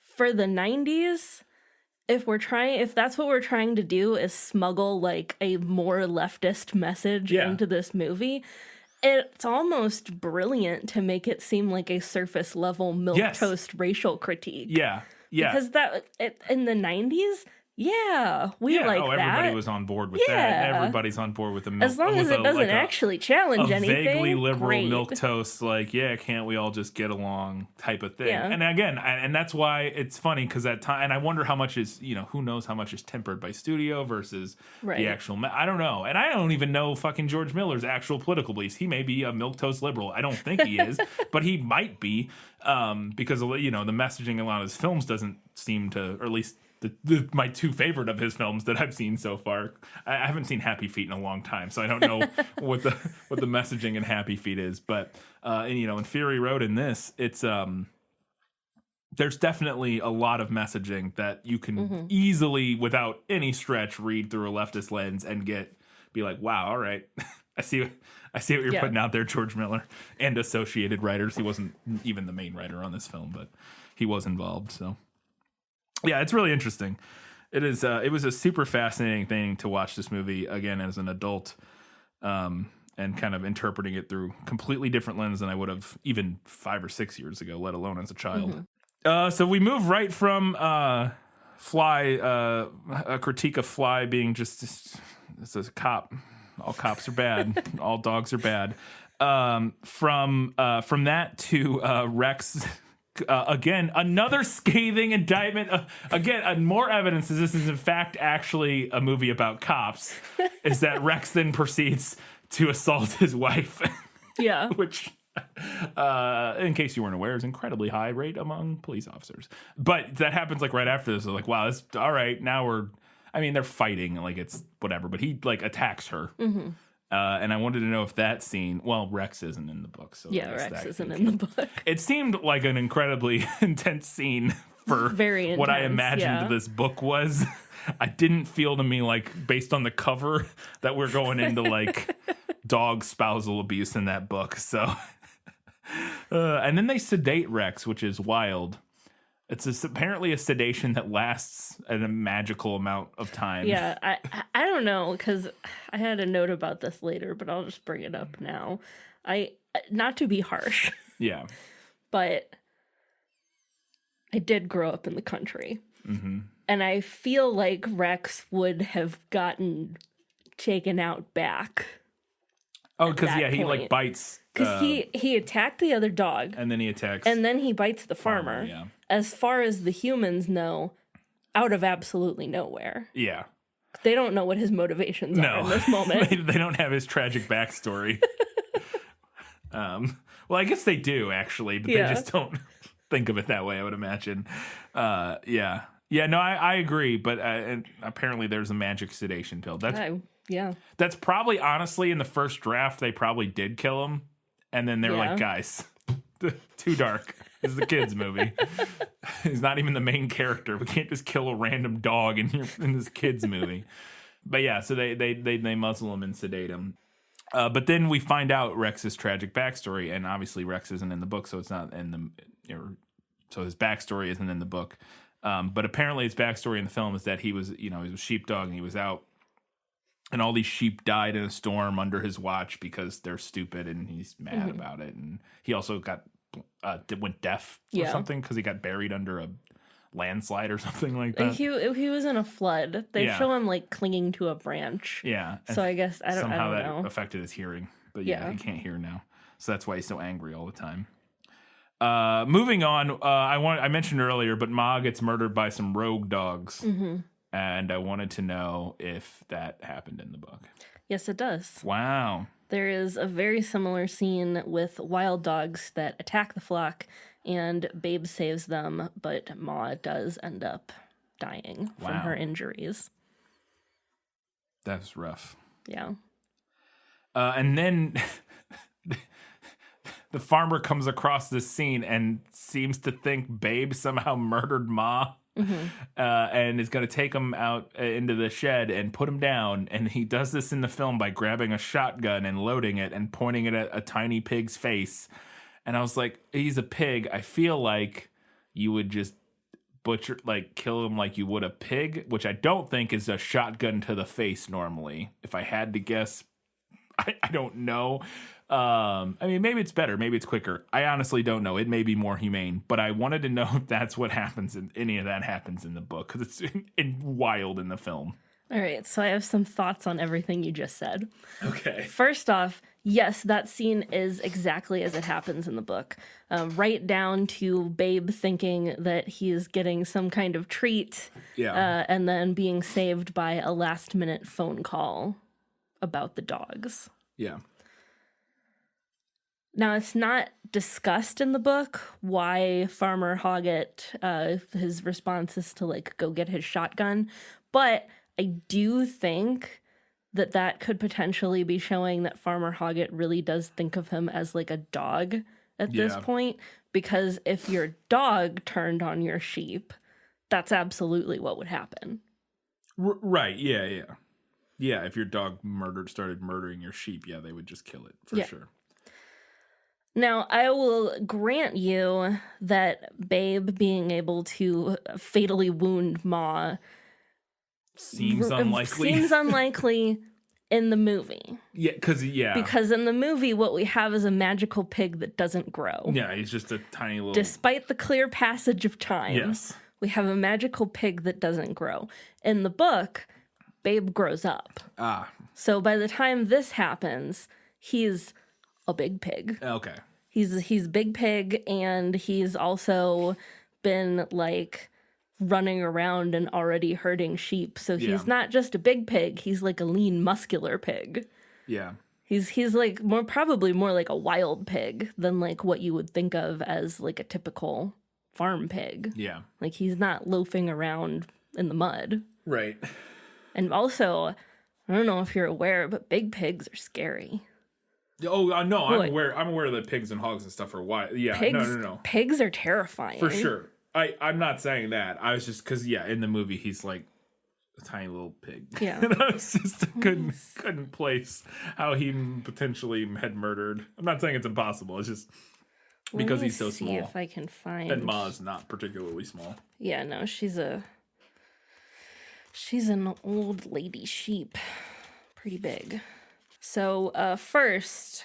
For the 90s, if that's what we're trying to do is smuggle like a more leftist message into this movie, it's almost brilliant to make it seem like a surface level milquetoast racial critique. Yeah. Because in the 90s, Yeah, we like that. Everybody was on board with that. Everybody's on board with the milk. As long as it doesn't actually challenge anything. Vaguely liberal great. milquetoast, like, can't we all just get along type of thing. Yeah. And again, and that's why it's funny, because that time, and I wonder how much is, who knows how much is tempered by studio versus the actual, I don't know. And I don't even know fucking George Miller's actual political beliefs. He may be a milquetoast liberal. I don't think he is, but he might be, because, the messaging in a lot of his films doesn't seem to, or at least my two favorite of his films that I've seen so far. I haven't seen Happy Feet in a long time, so I don't know what the messaging in Happy Feet is. But in Fury Road, in this, it's there's definitely a lot of messaging that you can easily, without any stretch, read through a leftist lens and be like, wow, all right, I see what you're putting out there, George Miller and associated writers. He wasn't even the main writer on this film, but he was involved. So. Yeah, it's really interesting. It is. It was a super fascinating thing to watch this movie again as an adult, and kind of interpreting it through completely different lens than I would have even 5 or 6 years ago, let alone as a child. So we move right from Fly, a critique of Fly being just it's a cop. All cops are bad. All dogs are bad. From that to Rex. Again, another scathing indictment. Again, more evidence that this is in fact actually a movie about cops. Is that Rex then proceeds to assault his wife? Yeah, which, in case you weren't aware, is incredibly high rate among police officers. But that happens like right after this. So like, wow, that's all right. Now they're fighting, like it's whatever. But he like attacks her. Mm-hmm. And I wanted to know if that scene, Rex isn't in the book. So Rex isn't in the book. It seemed like an incredibly intense scene for Very intense, what I imagined this book was. I didn't feel to me like, based on the cover, that we're going into like dog spousal abuse in that book. So, and then they sedate Rex, which is wild. It's apparently a sedation that lasts a magical amount of time. Yeah, I don't know, because I had a note about this later, but I'll just bring it up now. Not to be harsh. Yeah. But I did grow up in the country. Mm-hmm. And I feel like Rex would have gotten taken out back. Oh, because he like bites. Because he attacked the other dog. And then he attacks. And then he bites the farmer. Yeah. As far as the humans know, out of absolutely nowhere. Yeah. They don't know what his motivations are in this moment. They don't have his tragic backstory. Well, I guess they do, actually, but they just don't think of it that way, I would imagine. Yeah. Yeah, no, I agree, but and apparently there's a magic sedation pill. That's probably, honestly, in the first draft, they probably did kill him. And then they're like, guys, too dark. This is a kid's movie. He's not even the main character. We can't just kill a random dog in this kid's movie. But yeah, so they muzzle him and sedate him. But then we find out Rex's tragic backstory, and obviously Rex isn't in the book, so it's not in the. So his backstory isn't in the book. But apparently his backstory in the film is that he was a sheepdog and he was out. And all these sheep died in a storm under his watch because they're stupid, and he's mad about it. And he also went deaf or something because he got buried under a landslide or something like that. He was in a flood. They show him like clinging to a branch. Yeah. So I guess I don't know. Somehow that affected his hearing. But he can't hear now. So that's why he's so angry all the time. Moving on, I mentioned earlier, but Ma gets murdered by some rogue dogs. Mm-hmm. And I wanted to know if that happened in the book. Yes, it does. Wow. There is a very similar scene with wild dogs that attack the flock, and Babe saves them, but Ma does end up dying from her injuries. That's rough. Yeah. And then the farmer comes across this scene and seems to think Babe somehow murdered Ma. Mm-hmm. And is going to take him out into the shed and put him down. And he does this in the film by grabbing a shotgun and loading it and pointing it at a tiny pig's face. And I was like, he's a pig. I feel like you would just kill him like you would a pig, which I don't think is a shotgun to the face normally. If I had to guess, I don't know. I mean, maybe it's better. Maybe it's quicker. I honestly don't know. It may be more humane, but I wanted to know if that's what happens, and any of that happens in the book, because it's wild in the film. All right, so I have some thoughts on everything you just said. Okay. First off, yes, that scene is exactly as it happens in the book. Right down to Babe thinking that he is getting some kind of treat, and then being saved by a last-minute phone call about the dogs. Yeah. Now, it's not discussed in the book why Farmer Hoggett, his response is to, like, go get his shotgun, but I do think that could potentially be showing that Farmer Hoggett really does think of him as, like, a dog at this point, because if your dog turned on your sheep, that's absolutely what would happen. Right, yeah. Yeah, if your dog started murdering your sheep, they would just kill it, for sure. Now, I will grant you that Babe being able to fatally wound Ma seems unlikely. Seems unlikely in the movie. Yeah, because in the movie, what we have is a magical pig that doesn't grow. Yeah, he's just a tiny little... Despite the clear passage of time, yes, we have a magical pig that doesn't grow. In the book, Babe grows up. So by the time this happens, he's a big pig. Okay. He's big pig, and he's also been, like, running around and already herding sheep. So he's not just a big pig, he's like a lean, muscular pig. Yeah. He's like probably more like a wild pig than like what you would think of as like a typical farm pig. Yeah. Like he's not loafing around in the mud. Right. And also, I don't know if you're aware, but big pigs are scary. Oh, no, I'm aware that pigs and hogs and stuff are wild. Yeah, no. Pigs are terrifying. For sure. I'm not saying that. I was just, because, in the movie, he's like a tiny little pig. Yeah. And I was just couldn't place how he potentially had murdered. I'm not saying it's impossible. It's just because he's so small. See if I can find. And Ma's not particularly small. Yeah, no, she's an old lady sheep. Pretty big. So, first,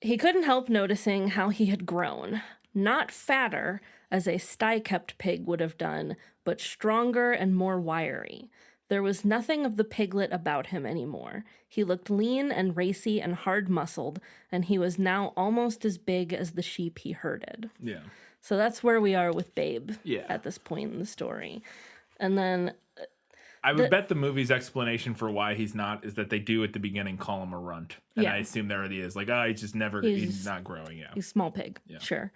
he couldn't help noticing how he had grown. Not fatter, as a sty-kept pig would have done, but stronger and more wiry. There was nothing of the piglet about him anymore. He looked lean and racy and hard-muscled, and he was now almost as big as the sheep he herded. Yeah. So that's where we are with Babe at this point in the story. And then... I would bet the movie's explanation for why he's not is that they do at the beginning call him a runt. And I assume there it is. Like, he's just he's not growing. Yeah. He's a small pig. Yeah. Sure.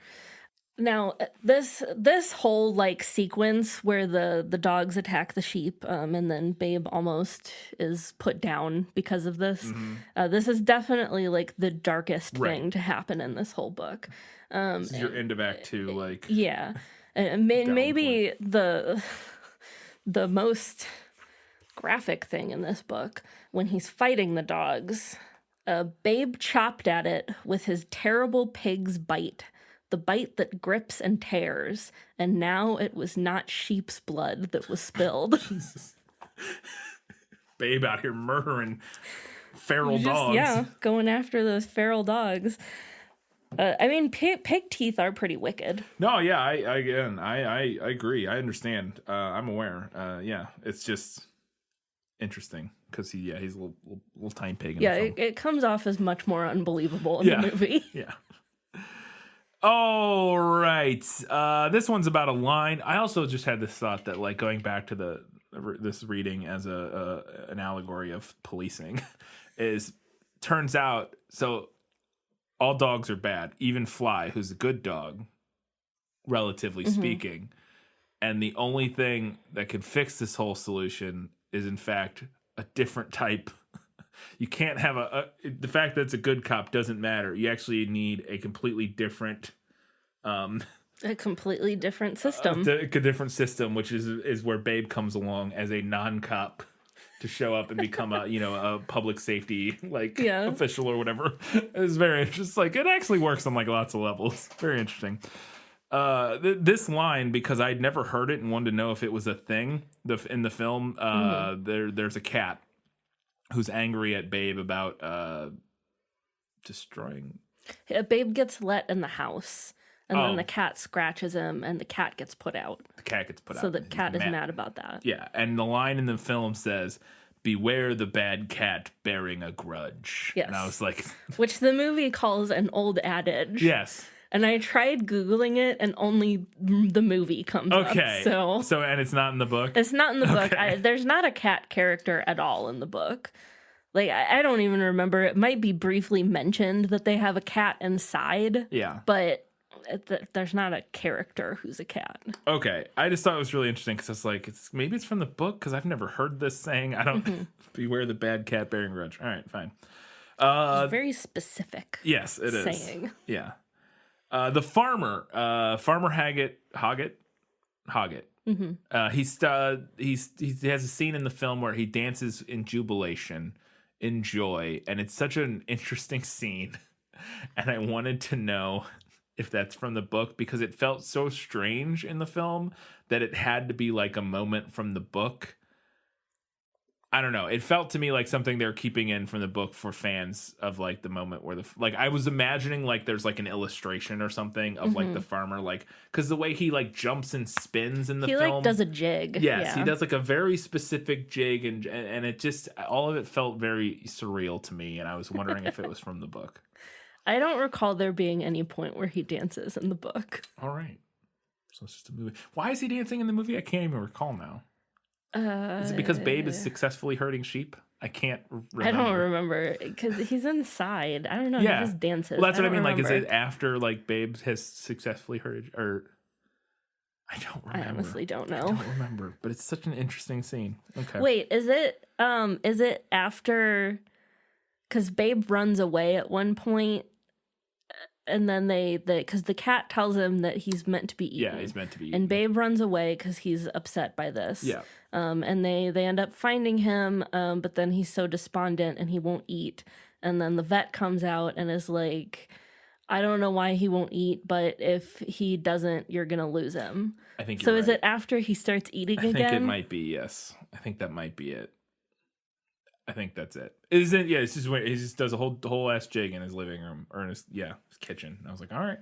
Now, this whole, like, sequence where the dogs attack the sheep and then Babe almost is put down because of this, this is definitely, like, the darkest thing to happen in this whole book. This is your end of Act 2, like... Yeah. And maybe the most graphic thing in this book, when he's fighting the dogs, Babe chopped at it with his terrible pig's bite, the bite that grips and tears, and now it was not sheep's blood that was spilled. Jesus. Babe out here murdering feral dogs. Yeah, going after those feral dogs. I mean, pig teeth are pretty wicked. No, yeah, I agree. I understand. I'm aware. It's just interesting because he's a little tiny pig. It comes off as much more unbelievable in the movie. Yeah. All right. This one's about a line. I also just had this thought that, like, going back to this reading as an allegory of policing, turns out so. All dogs are bad, even Fly, who's a good dog, relatively speaking. And the only thing that could fix this whole solution is, in fact, a different type. You can't have the fact that it's a good cop doesn't matter. You actually need a completely different... a completely different system. A different system, which is where Babe comes along as a non-cop to show up and become a public safety official or whatever. It's very interesting. Like, it actually works on like lots of levels. Very interesting. This line, because I'd never heard it and wanted to know if it was a thing in the film. There's a cat who's angry at Babe about destroying. Babe gets let in the house, and then the cat scratches him, and the cat gets put out. The cat gets put out. So the cat is mad about that. Yeah, and the line in the film says, "Beware the bad cat bearing a grudge." Yes. And I was like... Which the movie calls an old adage. Yes. And I tried Googling it, and only the movie comes up. Okay. So, and it's not in the book? It's not in the book. There's not a cat character at all in the book. Like, I don't even remember. It might be briefly mentioned that they have a cat inside. Yeah. But there's not a character who's a cat. Okay. I just thought it was really interesting because it's like, maybe it's from the book because I've never heard this saying. I don't... Beware the bad cat bearing a grudge. All right, fine. It's very specific. Yes, it is. Saying. Yeah. The farmer, Farmer Hoggett. Mm-hmm. He has a scene in the film where he dances in jubilation, in joy, and it's such an interesting scene. And I wanted to know if that's from the book because it felt so strange in the film that it had to be like a moment from the book. I don't know. It felt to me like something they're keeping in from the book for fans of like the moment where I was imagining like there's like an illustration or something of like the farmer, like, because the way he like jumps and spins in the film. He like does a jig. Yes, yeah. He does like a very specific jig and it just, all of it felt very surreal to me. And I was wondering if it was from the book. I don't recall there being any point where he dances in the book. All right. So it's just a movie. Why is he dancing in the movie? I can't even recall now. Is it because Babe is successfully herding sheep? I can't remember. I don't remember because he's inside. I don't know. Yeah. He just dances. Well, that's what I mean. Remember. Like, is it after like Babe has successfully herded, or I don't remember. I honestly don't know. I don't remember, but it's such an interesting scene. Okay. Wait, is it after? Because Babe runs away at one point, and then because the cat tells him that he's meant to be eaten. Yeah, he's meant to be eaten. And Babe runs away because he's upset by this. Yeah. And they end up finding him, but then he's so despondent and he won't eat. And then the vet comes out and is like, I don't know why he won't eat, but if he doesn't, you're going to lose him. I think so. You're Is right. it after he starts eating again? I think it might be, yes. I think that might be it. I think that's it. Isn't? Yeah, it's just he just does a whole ass jig in his living room or in his kitchen. And I was like, all right,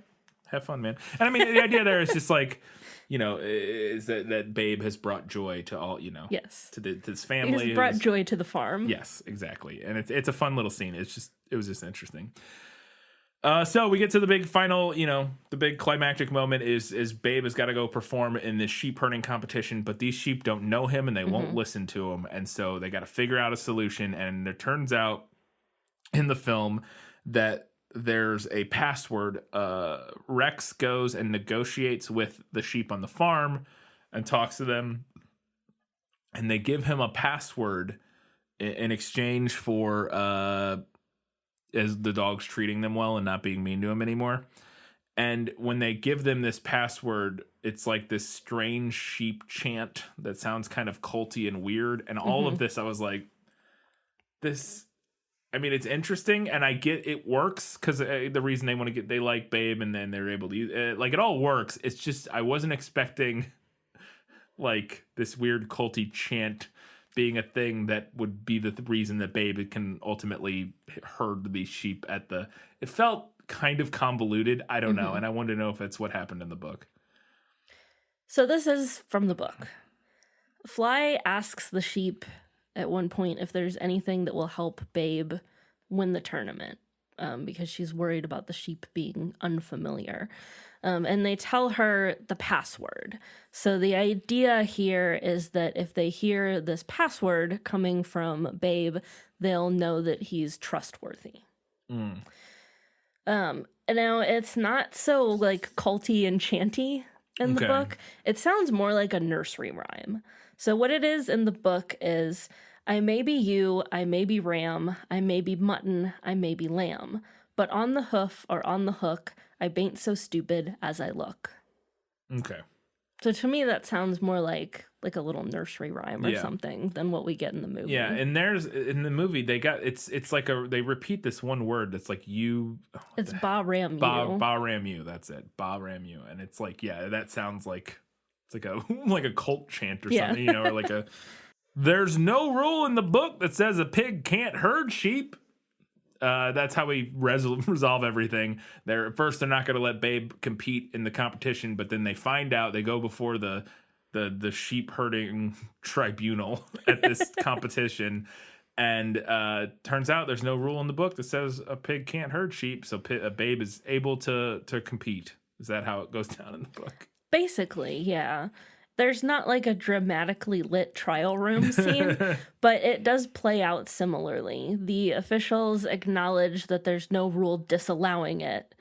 have fun, man. And I mean, the idea there is just like, is that Babe has brought joy to all, yes, to his family. He's brought joy to the farm. Yes, exactly. And it's a fun little scene. It was just interesting. So we get to the big final, the big climactic moment is Babe has got to go perform in this sheep herding competition, but these sheep don't know him and they won't listen to him. And so they got to figure out a solution. And it turns out in the film that there's a password. Rex goes and negotiates with the sheep on the farm and talks to them. And they give him a password in exchange for, as the dog's treating them well and not being mean to him anymore. And when they give them this password, it's like this strange sheep chant that sounds kind of culty and weird. And all of this, I was like, it's interesting. And I get it works because the reason they like Babe and then they're able to use it. Like, it all works. It's just, I wasn't expecting like this weird culty chant being a thing that would be the reason that Babe can ultimately herd these sheep it felt kind of convoluted. I don't know. And I wanted to know if it's what happened in the book. So this is from the book. Fly asks the sheep at one point if there's anything that will help Babe win the tournament, because she's worried about the sheep being unfamiliar. And they tell her the password. So the idea here is that if they hear this password coming from Babe, they'll know that he's trustworthy. Now, it's not so like culty and chanty in the book. It sounds more like a nursery rhyme. So what it is in the book is, I may be ewe, I may be ram, I may be mutton, I may be lamb, but on the hoof or on the hook, I bain't so stupid as I look. Okay. So to me, that sounds more like a little nursery rhyme or something than what we get in the movie. Yeah, and in the movie it's like they repeat this one word that's like you. It's ba ram you. Ba ram you. That's it. Ba ram you, and it's like that sounds like it's like a like a cult chant or something, or like a. There's no rule in the book that says a pig can't herd sheep. That's how we resolve everything. At first, they're not going to let Babe compete in the competition, but then they find out. They go before the sheep herding tribunal at this competition, and turns out there's no rule in the book that says a pig can't herd sheep, so Babe is able to compete. Is that how it goes down in the book? Basically, yeah. There's not like a dramatically lit trial room scene, but it does play out similarly. The officials acknowledge that there's no rule disallowing it,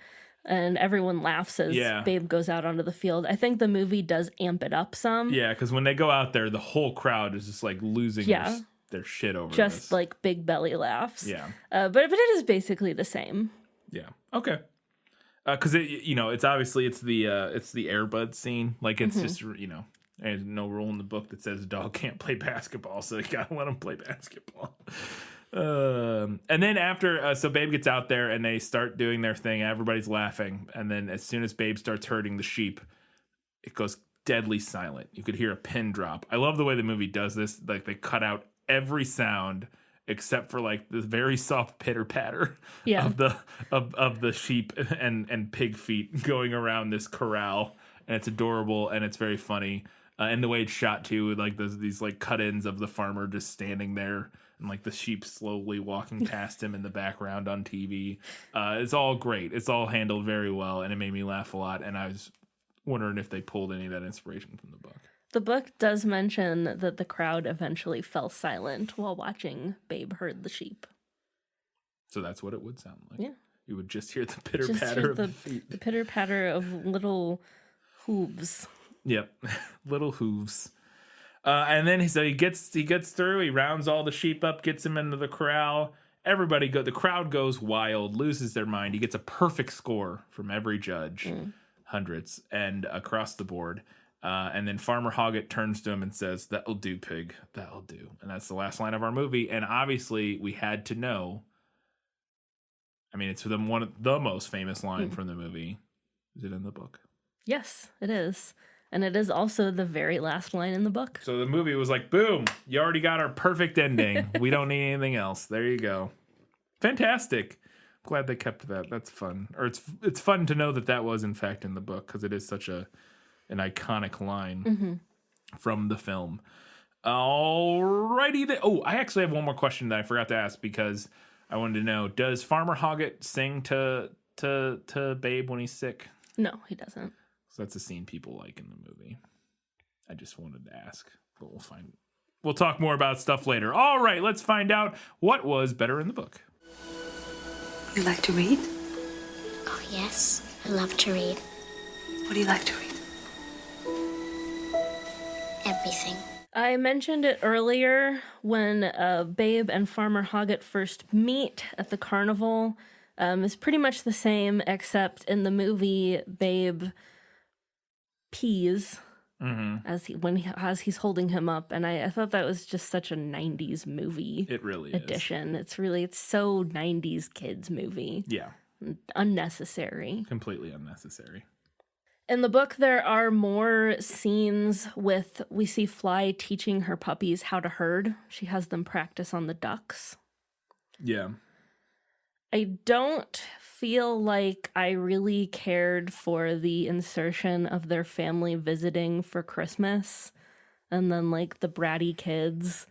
and everyone laughs as Babe goes out onto the field. I think the movie does amp it up some. Yeah, because when they go out there, the whole crowd is just like losing their shit over just this. Like big belly laughs. Yeah. But it is basically the same. Yeah. Okay. Because it's obviously it's the Airbud scene. Like it's just there's no rule in the book that says a dog can't play basketball, so you gotta let him play basketball. And then after, so Babe gets out there and they start doing their thing. Everybody's laughing, and then as soon as Babe starts herding the sheep, it goes deadly silent. You could hear a pin drop. I love the way the movie does this. Like they cut out every sound except for like the very soft pitter patter of the sheep and pig feet going around this corral, and it's adorable and it's very funny. And the way it's shot too, with like these like cut-ins of the farmer just standing there and like the sheep slowly walking past him in the background on TV. It's all great. It's all handled very well, and it made me laugh a lot. And I was wondering if they pulled any of that inspiration from the book. The book does mention that the crowd eventually fell silent while watching Babe herd the sheep. So that's what it would sound like. Yeah. You would just hear the pitter-patter of the feet. The pitter-patter of little hooves. Yep, little hooves. And then he gets through. He rounds all the sheep up, gets them into the corral. The crowd goes wild, loses their mind. He gets a perfect score from every judge, hundreds, and across the board. And then Farmer Hoggett turns to him and says, "That'll do, pig. That'll do." And that's the last line of our movie. And obviously, we had to know. I mean, it's one of the most famous line from the movie. Is it in the book? Yes, it is. And it is also the very last line in the book. So the movie was like, boom, you already got our perfect ending. We don't need anything else. There you go. Fantastic. Glad they kept that. That's fun. Or it's fun to know that was, in fact, in the book, because it is such an iconic line from the film. Alrighty. I actually have one more question that I forgot to ask, because I wanted to know, does Farmer Hoggett sing to Babe when he's sick? No, he doesn't. So that's a scene people like in the movie. I just wanted to ask, but we'll talk more about stuff later. All right, let's find out what was better in the book. You like to read? Oh, yes. I love to read. What do you like to read? Everything. I mentioned it earlier when Babe and Farmer Hoggett first meet at the carnival. It's pretty much the same, except in the movie, Babe pees as he's holding him up, and I thought that was just such a 90s movie. It really addition. It's so 90s kids movie. Yeah. Unnecessary. Completely unnecessary. In the book, there are more scenes we see Fly teaching her puppies how to herd. She has them practice on the ducks. Yeah. I don't feel like I really cared for the insertion of their family visiting for Christmas and then like the bratty kids.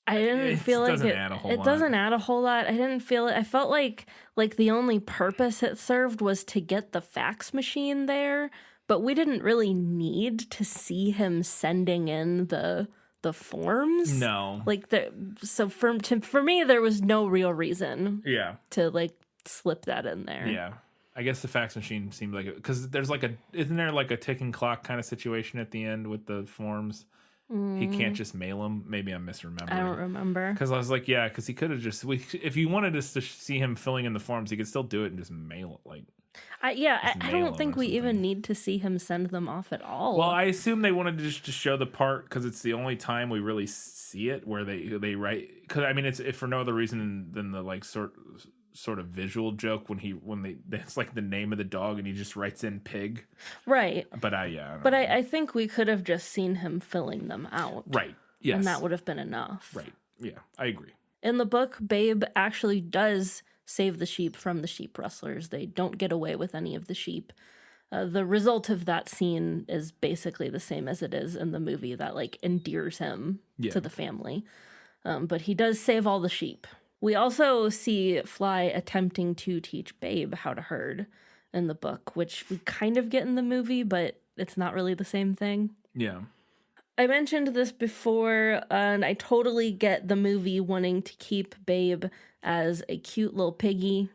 I didn't feel like it doesn't add a whole lot. I didn't feel it. I felt like the only purpose it served was to get the fax machine there, but we didn't really need to see him sending in the forms. No. For me, there was no real reason. Yeah. To like slip that in there. Yeah. I guess the fax machine seemed like it, because there's isn't there like a ticking clock kind of situation at the end with the forms? He can't just mail them. Maybe I'm misremembering. I don't remember. Because I was like, yeah, because he could have just, if you wanted us to see him filling in the forms, he could still do it and just mail it. I don't think we even need to see him send them off at all. Well, I assume they wanted to just to show the part, because it's the only time we really see it, where they write. Because I mean, it's for no other reason than the like sort of visual joke when that's like the name of the dog and he just writes in pig. Right. But I think we could have just seen him filling them out. Right. Yes. And that would have been enough. Right. Yeah, I agree. In the book, Babe actually does save the sheep from the sheep rustlers. They don't get away with any of the sheep. The result of that scene is basically the same as it is in the movie that like endears him to the family. But he does save all the sheep. We also see Fly attempting to teach Babe how to herd in the book, which we kind of get in the movie, but it's not really the same thing. Yeah. I mentioned this before, and I totally get the movie wanting to keep Babe as a cute little piggy.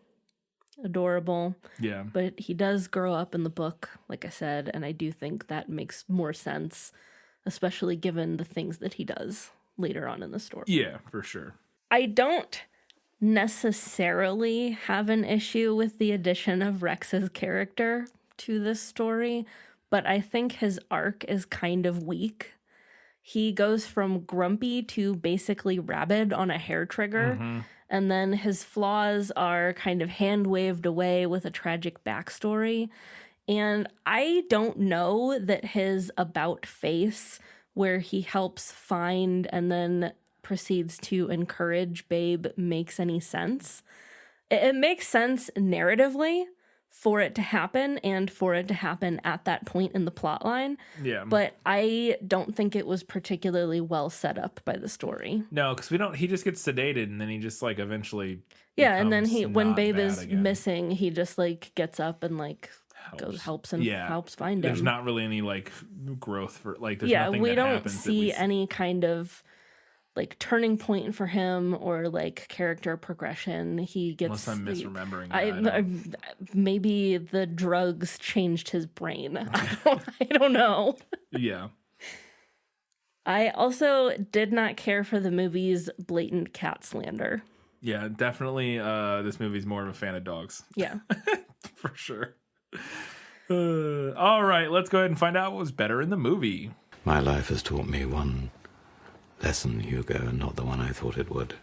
Adorable. Yeah. But he does grow up in the book, like I said, and I do think that makes more sense, especially given the things that he does later on in the story. Yeah, for sure. I don't necessarily have an issue with the addition of Rex's character to this story, but I think his arc is kind of weak. He goes from grumpy to basically rabid on a hair trigger. Mm-hmm. And then his flaws are kind of hand-waved away with a tragic backstory. And I don't know that his about face, where he helps find and then proceeds to encourage Babe, makes any sense. It makes sense narratively for it to happen and for it to happen at that point in the plot line. Yeah. But I don't think it was particularly well set up by the story. No, because he just gets sedated and then he just like eventually. Yeah, and then when Babe is missing, he just like gets up and like helps find him. There's not really any like growth for like. There's yeah, nothing we that don't happens see any kind of like turning point for him or like character progression. He gets. Unless I'm misremembering. I maybe the drugs changed his brain. I don't know. Yeah. I also did not care for the movie's blatant cat slander. Yeah, definitely. This movie's more of a fan of dogs. Yeah, for sure. All right, let's go ahead and find out what was better in the movie. My life has taught me one lesson, Hugo, and not the one I thought it would.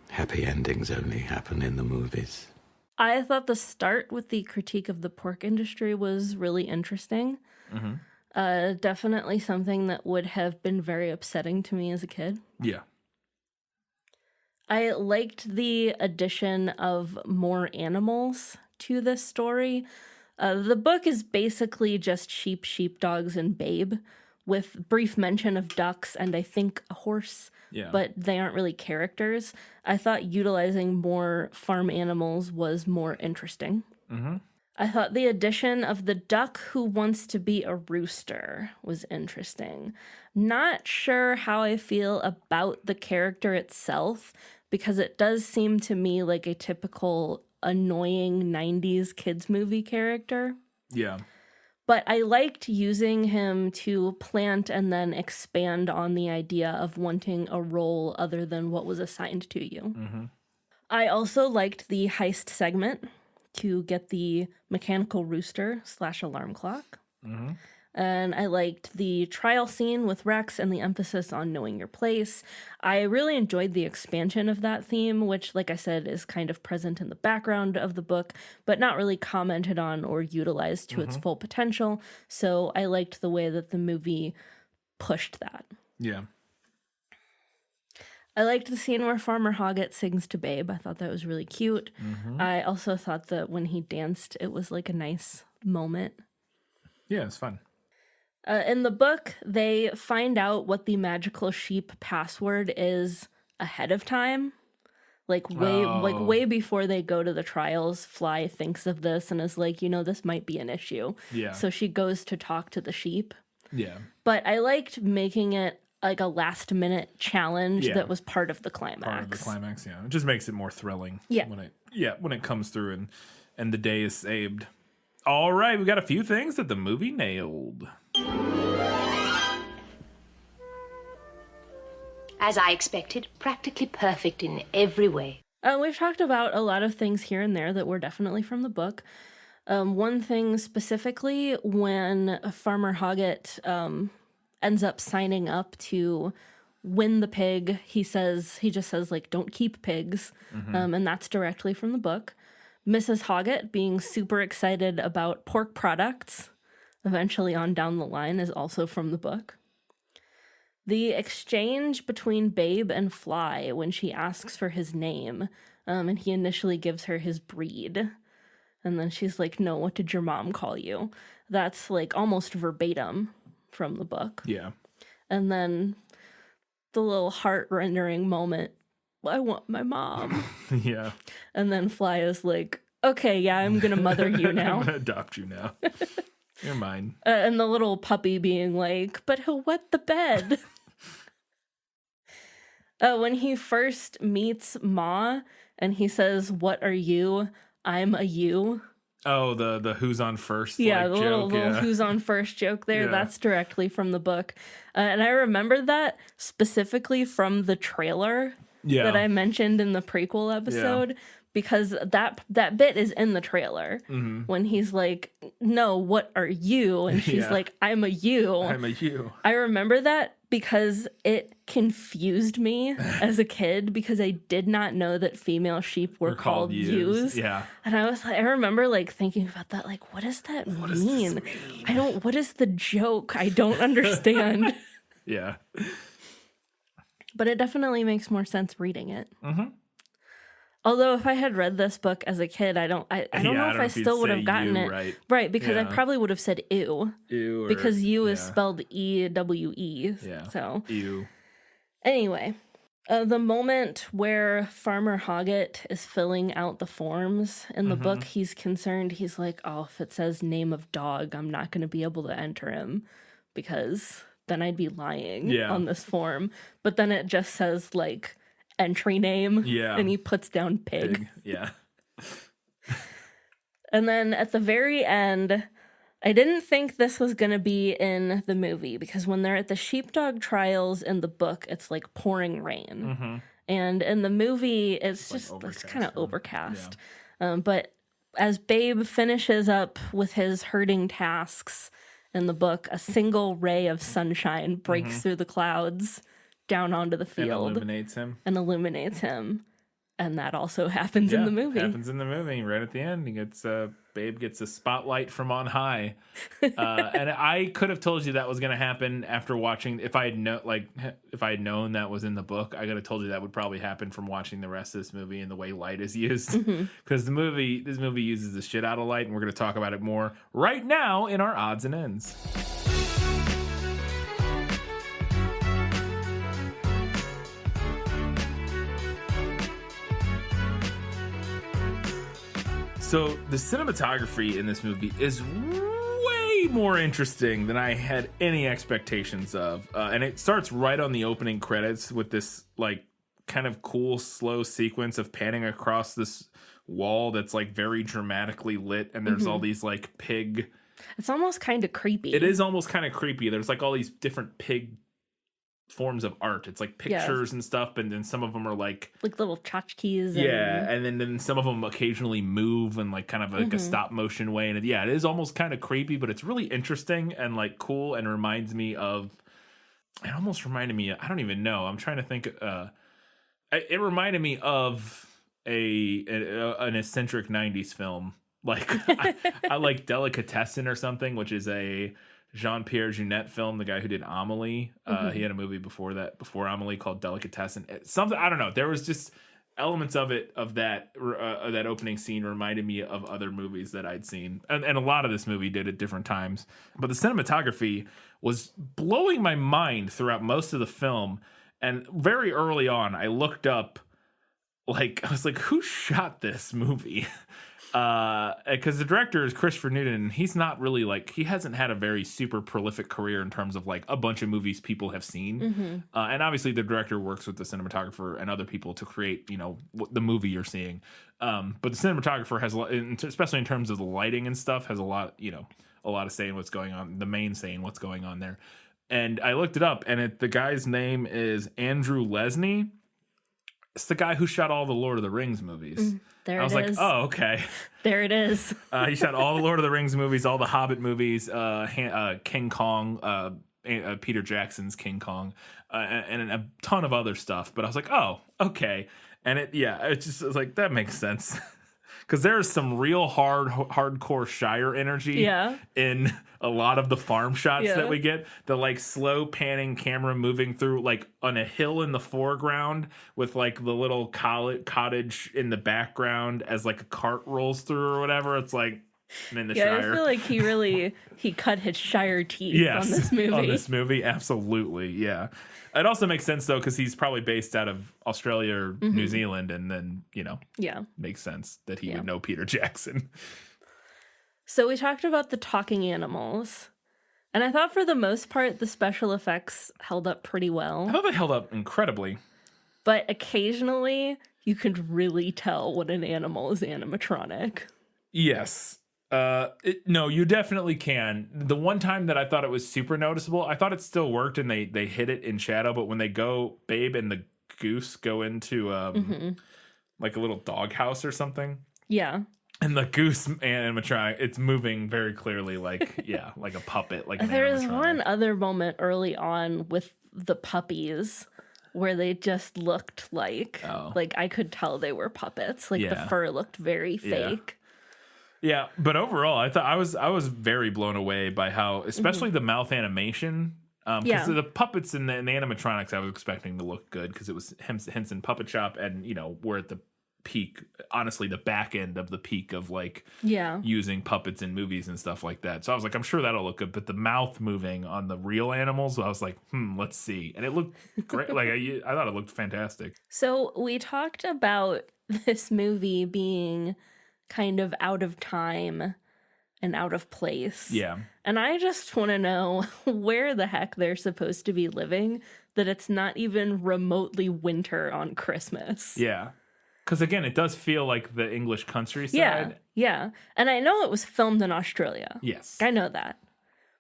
Happy endings only happen in the movies. I thought the start with the critique of the pork industry was really interesting. Mm-hmm. Definitely something that would have been very upsetting to me as a kid. Yeah. I liked the addition of more animals to this story. The book is basically just sheep, sheepdogs, and Babe, with brief mention of ducks and I think a horse, but they aren't really characters. I thought utilizing more farm animals was more interesting. Mm-hmm. I thought the addition of the duck who wants to be a rooster was interesting. Not sure how I feel about the character itself, because it does seem to me like a typical annoying 90s kids movie character. Yeah. But I liked using him to plant and then expand on the idea of wanting a role other than what was assigned to you. Mm-hmm. I also liked the heist segment to get the mechanical rooster / alarm clock. Mm-hmm. And I liked the trial scene with Rex and the emphasis on knowing your place. I really enjoyed the expansion of that theme, which, like I said, is kind of present in the background of the book, but not really commented on or utilized to its full potential. So I liked the way that the movie pushed that. Yeah. I liked the scene where Farmer Hoggett sings to Babe. I thought that was really cute. Mm-hmm. I also thought that when he danced, it was like a nice moment. Yeah, it's fun. In the book, they find out what the magical sheep password is ahead of time. Like way before they go to the trials, Fly thinks of this and is like, this might be an issue. Yeah. So she goes to talk to the sheep. Yeah. But I liked making it like a last minute challenge that was part of the climax. Part of the climax, yeah. It just makes it more thrilling. Yeah. When it comes through and the day is saved. All right, we got a few things that the movie nailed. As I expected, practically perfect in every way. We've talked about a lot of things here and there that were definitely from the book. One thing specifically, when Farmer Hoggett ends up signing up to win the pig, he just says, like, don't keep pigs. Mm-hmm. And that's directly from the book. Mrs. Hoggett being super excited about pork products, eventually on down the line, is also from the book. The exchange between Babe and Fly when she asks for his name, and he initially gives her his breed, and then she's like, no, what did your mom call you? That's like almost verbatim from the book. Yeah. And then the little heart-rendering moment, I want my mom. Yeah. And then Fly is like, okay, yeah, I'm going to mother you now. I'm going to adopt you now. You're mine. And the little puppy being like, but he'll wet the bed. When he first meets Ma and he says, what are you? I'm a you. Oh, the who's on first Yeah, like, the joke. little who's on first joke there. Yeah. That's directly from the book. And I remember that specifically from the trailer that I mentioned in the prequel episode. Because that bit is in the trailer when he's like, no, what are you? And she's like, I'm a you. I'm a you. I remember that because it confused me as a kid because I did not know that female sheep were called ewes. Yeah. And I remember like thinking about that, like, what does that mean? What is the joke? I don't understand. Yeah. But it definitely makes more sense reading it. Mm-hmm. Although if I had read this book as a kid, I don't know if I still would have gotten it. Right, because I probably would have said ew. Ew. Because ew is spelled E-W-E. Yeah. So. Ew. Anyway, the moment where Farmer Hoggett is filling out the forms in the book, he's concerned. He's like, oh, if it says name of dog, I'm not going to be able to enter him because then I'd be lying on this form. But then it just says like entry name. Yeah. And he puts down pig. Yeah. And then at the very end, I didn't think this was going to be in the movie because when they're at the sheepdog trials in the book, it's like pouring rain. And in the movie, it's kind of overcast. Yeah. But as Babe finishes up with his herding tasks in the book, a single ray of sunshine breaks through the clouds down onto the field. And illuminates him. And that also happens in the movie. Happens in the movie. Right at the end, he gets Babe gets a spotlight from on high. And I could have told you that was going to happen after watching. If I had known that was in the book, I could have told you that would probably happen from watching the rest of this movie and the way light is used. Because this movie uses the shit out of light, and we're going to talk about it more right now in our odds and ends. So the cinematography in this movie is way more interesting than I had any expectations of. And it starts right on the opening credits with this like kind of cool slow sequence of panning across this wall that's like very dramatically lit. And there's all these like pig. It's almost kind of creepy. It is almost kind of creepy. There's like all these different pig forms of art. It's like pictures and stuff, and then some of them are like little tchotchkes. And then some of them occasionally move in like kind of like a stop motion way. And it is almost kind of creepy, but it's really interesting and like cool, and reminds me of. It almost reminded me. I don't even know. I'm trying to think. It reminded me of an eccentric '90s film. Like I like Delicatessen or something, which is a Jean-Pierre Jeunet film, the guy who did Amélie. He had a movie before Amélie called Delicatessen. Something, I don't know. There was just elements of that opening scene reminded me of other movies that I'd seen. And a lot of this movie did at different times. But the cinematography was blowing my mind throughout most of the film. And very early on, I looked up, I was like, who shot this movie? Because the director is Christopher Newton, and he's not really he hasn't had a very super prolific career in terms of like a bunch of movies people have seen. And obviously the director works with the cinematographer and other people to create, the movie you're seeing. But the cinematographer has, especially in terms of the lighting and stuff, has a lot of say in what's going on, the main say in what's going on there. And I looked it up, and the guy's name is Andrew Lesnie. It's the guy who shot all the Lord of the Rings movies. I was like, oh, okay. There it is. He shot all the Lord of the Rings movies, all the Hobbit movies, King Kong, Peter Jackson's King Kong, and a ton of other stuff. But I was like, oh, okay. And it just was like, that makes sense. Because there's some real hardcore Shire energy in a lot of the farm shots that we get. The like slow panning camera moving through like on a hill in the foreground with like the little cottage in the background as like a cart rolls through or whatever. It's like I'm in the Shire. I feel like he cut his Shire teeth on this movie. On this movie, absolutely, yeah. It also makes sense though because he's probably based out of Australia or New Zealand, and then makes sense that he would know Peter Jackson. So we talked about the talking animals, and I thought for the most part the special effects held up pretty well. I thought they held up incredibly, but occasionally you could really tell when an animal is animatronic. Yes. No, you definitely can. The one time that I thought it was super noticeable, I thought it still worked and they hit it in shadow, but when they go, Babe and the goose go into like a little doghouse or something. Yeah. And the goose animatronic, it's moving very clearly like, like a puppet. Like there was one other moment early on with the puppies where they just looked like I could tell they were puppets. Like the fur looked very fake. Yeah, but overall, I thought I was very blown away by how, especially the mouth animation, because the puppets and the animatronics, I was expecting to look good because it was Henson Puppet Shop, and we're at the peak, honestly, the back end of the peak of like using puppets in movies and stuff like that. So I was like, I'm sure that'll look good, but the mouth moving on the real animals, I was like, let's see, and it looked great. Like I thought it looked fantastic. So we talked about this movie being kind of out of time and out of place. Yeah. And I just want to know where the heck they're supposed to be living that it's not even remotely winter on Christmas. Yeah. Because again, it does feel like the English countryside. Yeah. And I know it was filmed in Australia. Yes. I know that.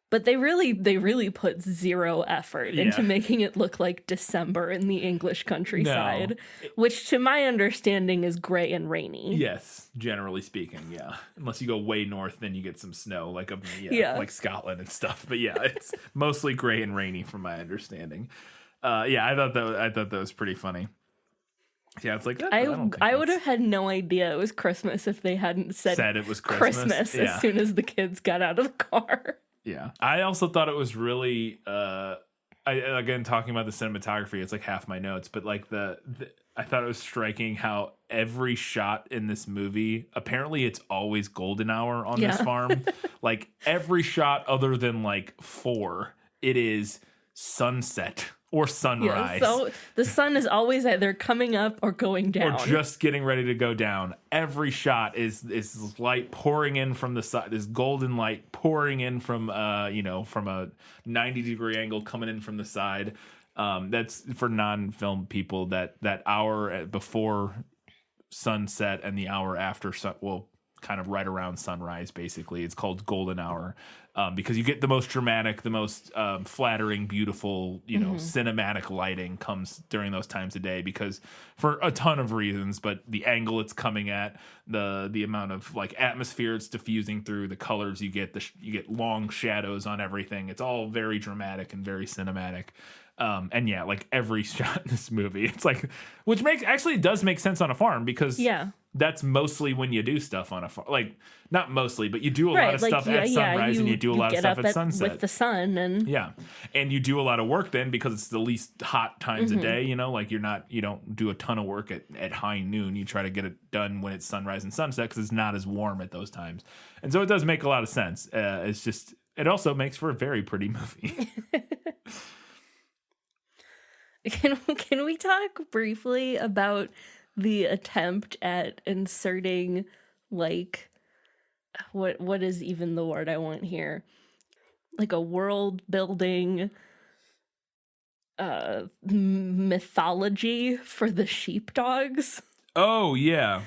But they really put zero effort into making it look like December in the English countryside, which to my understanding is gray and rainy. Yes, generally speaking, yeah. Unless you go way north, then you get some snow, like like Scotland and stuff. But yeah, it's mostly gray and rainy from my understanding. I thought that was pretty funny. Yeah, it's like I would have had no idea it was Christmas if they hadn't said it was Christmas as soon as the kids got out of the car. Yeah. I also thought it was really again talking about the cinematography, it's like half my notes, but like I thought it was striking how every shot in this movie, apparently it's always golden hour on this farm. Like every shot other than like 4, it is sunset or sunrise. Yeah, so the sun is always either coming up or going down. Or just getting ready to go down. Every shot is light pouring in from the side, this golden light pouring in from from a 90-degree angle coming in from the side. That's for non-film people, that hour before sunset and the hour after kind of right around sunrise, basically. It's called golden hour because you get the most dramatic, the most flattering, beautiful, cinematic lighting comes during those times of day because for a ton of reasons, but the angle it's coming at, the amount of like atmosphere it's diffusing through, the colors you get, you get long shadows on everything. It's all very dramatic and very cinematic. And yeah, like every shot in this movie, it's like, which does make sense on a farm because that's mostly when you do stuff on a farm. Like not mostly, but you do a lot of stuff at sunrise and you do a lot of stuff at sunset with the sun and and you do a lot of work then because it's the least hot times a day. Like you don't do a ton of work at high noon. You try to get it done when it's sunrise and sunset because it's not as warm at those times. And so it does make a lot of sense. It's just it also makes for a very pretty movie. Can we talk briefly about the attempt at inserting, like, what is even the word I want here? Like a world building mythology for the sheepdogs? Oh, yeah.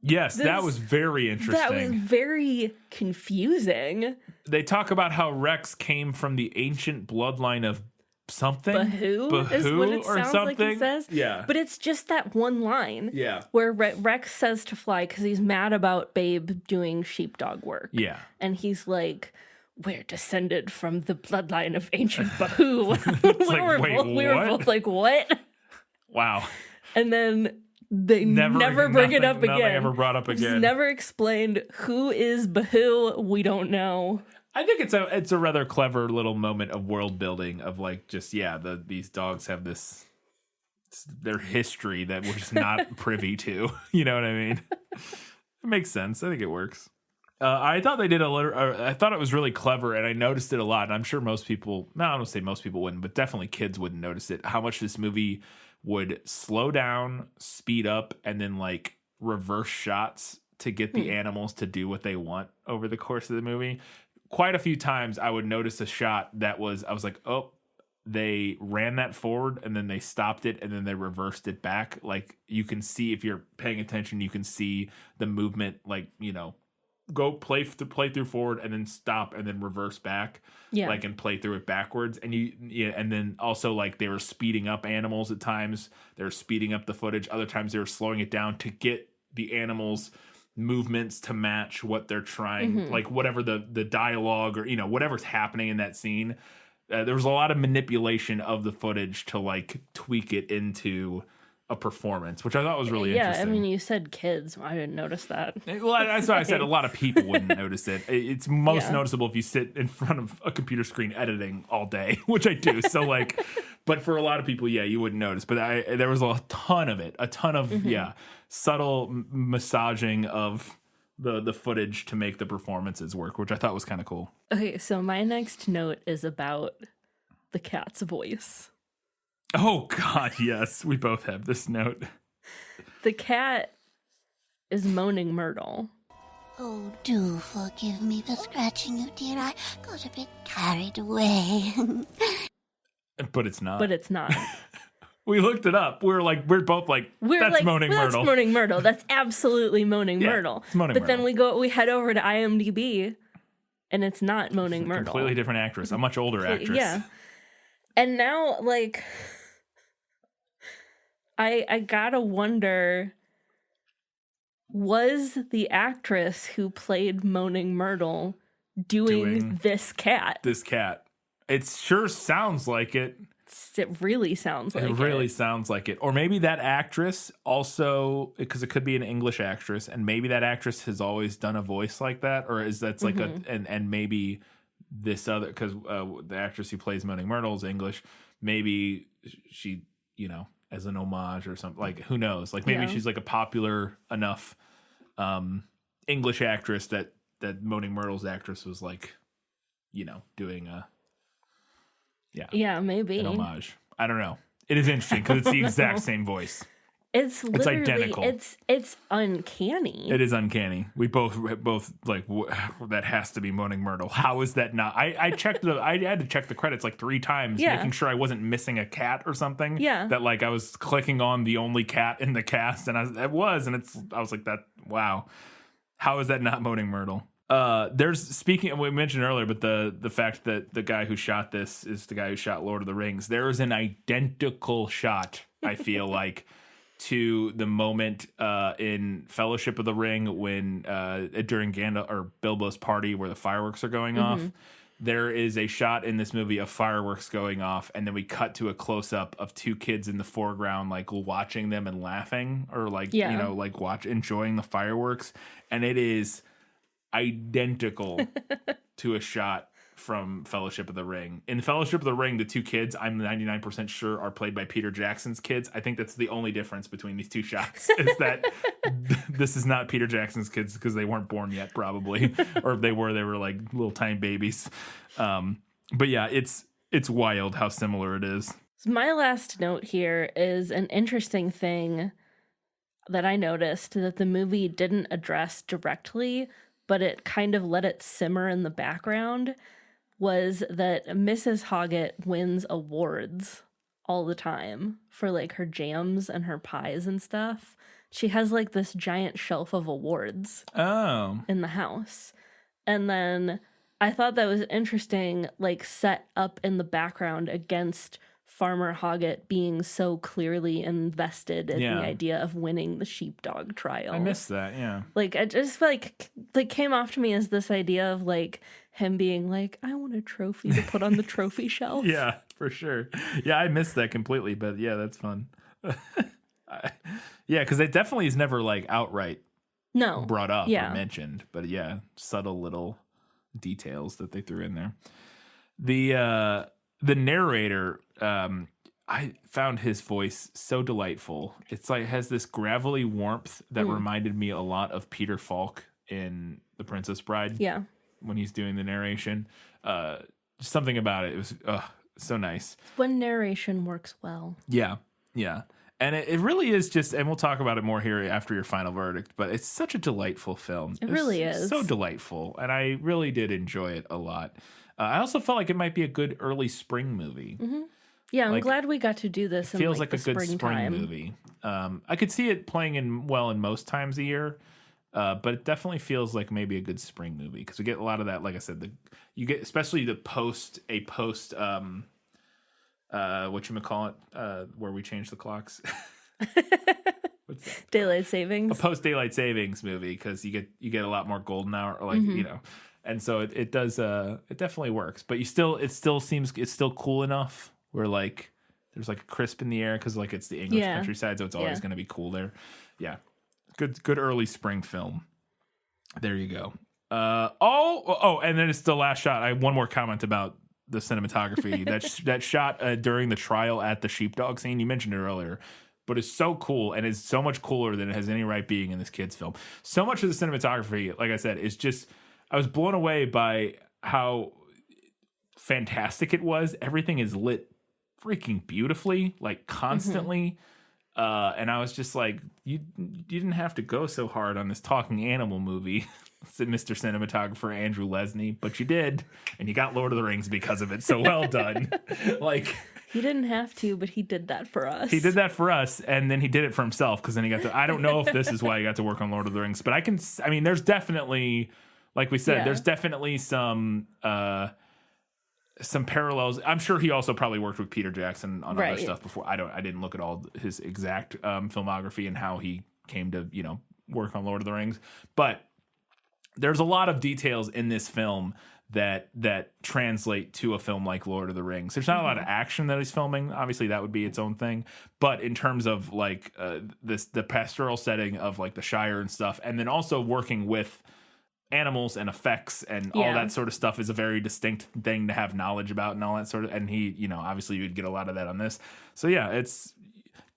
Yes, that was very interesting. That was very confusing. They talk about how Rex came from the ancient bloodline of something Bahoo is what it sounds something. Like he says. Yeah, but it's just that one line. Yeah, where Rex says to Fly because he's mad about Babe doing sheepdog work. Yeah, and he's like, "We're descended from the bloodline of ancient Bahoo." It's like, wait, what? We were both like, "What?" Wow. And then they never bring it up again. Nothing ever brought up again. It's never explained who is Bahu. We don't know. I think it's a rather clever little moment of world building of like just these dogs have their history that we're just not privy to. You know what I mean? It makes sense. I think it works. I thought they did I thought it was really clever, and I noticed it a lot. And I'm sure most people, no, I don't say most people wouldn't, but definitely kids wouldn't notice it. How much this movie would slow down, speed up, and then like reverse shots to get the animals to do what they want over the course of the movie. Quite a few times I would notice a shot I was like, oh, they ran that forward and then they stopped it and then they reversed it back. Like you can see, if you're paying attention, you can see the movement, like, you know, go play through forward and then stop and then reverse back, like, and play through it backwards. And and then also like they were speeding up animals at times. They were speeding up the footage. Other times they were slowing it down to get the animals' movements to match what they're trying, like whatever the dialogue or, you know, whatever's happening in that scene. There was a lot of manipulation of the footage to like tweak it into a performance, which I thought was really interesting. I mean, you said kids. I didn't notice that. Well, that's why I said a lot of people wouldn't notice it. It's most noticeable if you sit in front of a computer screen editing all day, which I do. So like, but for a lot of people, you wouldn't notice. But there was a ton of subtle massaging of the footage to make the performances work, which I thought was kind of cool. Okay, so my next note is about the cat's voice. Oh, God, yes. We both have this note. The cat is moaning Myrtle. Oh, do forgive me for scratching you, dear. I got a bit carried away. But it's not. We looked it up. We're both like, that's moaning Myrtle. That's moaning Myrtle. That's absolutely moaning Myrtle. It's moaning Myrtle. Then we head over to IMDb, and it's not moaning Myrtle. Completely different actress. A much older actress. Yeah. And now, like, I gotta wonder, was the actress who played Moaning Myrtle doing this cat? This cat. It sure sounds like it. It really sounds like it. It really sounds like it. Or maybe that actress also, because it could be an English actress, and maybe that actress has always done a voice like that, or is that's like and maybe this other, because the actress who plays Moaning Myrtle is English, maybe she, you know, as an homage or something, like, who knows, like maybe she's like a popular enough English actress that Moaning Myrtle's actress was like, you know, doing a maybe an homage. I don't know. It is interesting because it's the exact same voice. It's identical. It's uncanny. It is uncanny. We both like, that has to be Moaning Myrtle. How is that not? I checked I had to check the credits like 3 times, making sure I wasn't missing a cat or something. Yeah. That like I was clicking on the only cat in the cast, and I was like, that, wow. How is that not Moaning Myrtle? We mentioned earlier, but the fact that the guy who shot this is the guy who shot Lord of the Rings. There is an identical shot, I feel like, to the moment in Fellowship of the Ring when during Gandalf or Bilbo's party where the fireworks are going off. There is a shot in this movie of fireworks going off, and then we cut to a close up of 2 kids in the foreground, like watching them and laughing, or like you know, like enjoying the fireworks, and it is identical to a shot from Fellowship of the Ring. In Fellowship of the Ring, the 2 kids, I'm 99% sure, are played by Peter Jackson's kids. I think that's the only difference between these 2 shots is that this is not Peter Jackson's kids because they weren't born yet, probably, or if they were like little tiny babies. But yeah, it's wild how similar it is. So my last note here is an interesting thing that I noticed that the movie didn't address directly, but it kind of let it simmer in the background, was that Mrs. Hoggett wins awards all the time for like her jams and her pies and stuff. She has like this giant shelf of awards in the house. And then I thought that was interesting, like set up in the background against Farmer Hoggett being so clearly invested in the idea of winning the sheepdog trial. I missed that, yeah. Like, I just like came off to me as this idea of like him being like, I want a trophy to put on the trophy shelf. Yeah, for sure. Yeah, I missed that completely, but yeah, that's fun. Yeah, because it definitely is never like outright brought up or mentioned, but yeah, subtle little details that they threw in there. The narrator, I found his voice so delightful. It's like it has this gravelly warmth that reminded me a lot of Peter Falk in The Princess Bride. Yeah, when he's doing the narration, something about it was so nice. When narration works well. Yeah. And it really is just, and we'll talk about it more here after your final verdict, but it's such a delightful film. It really is. So delightful. And I really did enjoy it a lot. I also felt like it might be a good early spring movie. Mm-hmm. Yeah, I'm glad we got to do this. It feels like a good spring movie. I could see it playing in most times a year, but it definitely feels like maybe a good spring movie because we get a lot of that. Like I said, you get especially the post whatchamacallit, where we change the clocks. What's that? Daylight savings. A post daylight savings movie because you get a lot more golden hour, like and so it does. It definitely works, but it still seems it's still cool enough where like there's like a crisp in the air because like it's the English countryside, so it's always going to be cool there. Yeah, good early spring film. There you go. And then it's the last shot. I have one more comment about the cinematography. that shot during the trial at the sheepdog scene. You mentioned it earlier, but it's so cool and is so much cooler than it has any right being in this kid's film. So much of the cinematography, like I said, is just I was blown away by how fantastic it was. Everything is lit freaking beautifully, like constantly. And I was just like, you didn't have to go so hard on this talking animal movie, said Mr. Cinematographer Andrew Lesney, but you did, and you got Lord of the Rings because of it. So well done. Like he didn't have to, but he did that for us. He did that for us, and then he did it for himself because then he got to. I don't know if this is why he got to work on Lord of the Rings, but I mean, there's definitely, like we said, there's definitely some parallels. I'm sure he also probably worked with Peter Jackson on other stuff before. I didn't look at all his exact filmography and how he came to, work on Lord of the Rings. But there's a lot of details in this film that translate to a film like Lord of the Rings. There's not a lot of action that he's filming. Obviously, that would be its own thing. But in terms of like the pastoral setting of like the Shire and stuff, and then also working with animals and effects and all that sort of stuff is a very distinct thing to have knowledge about and all that sort of, and he, obviously you would get a lot of that on this. So yeah, it's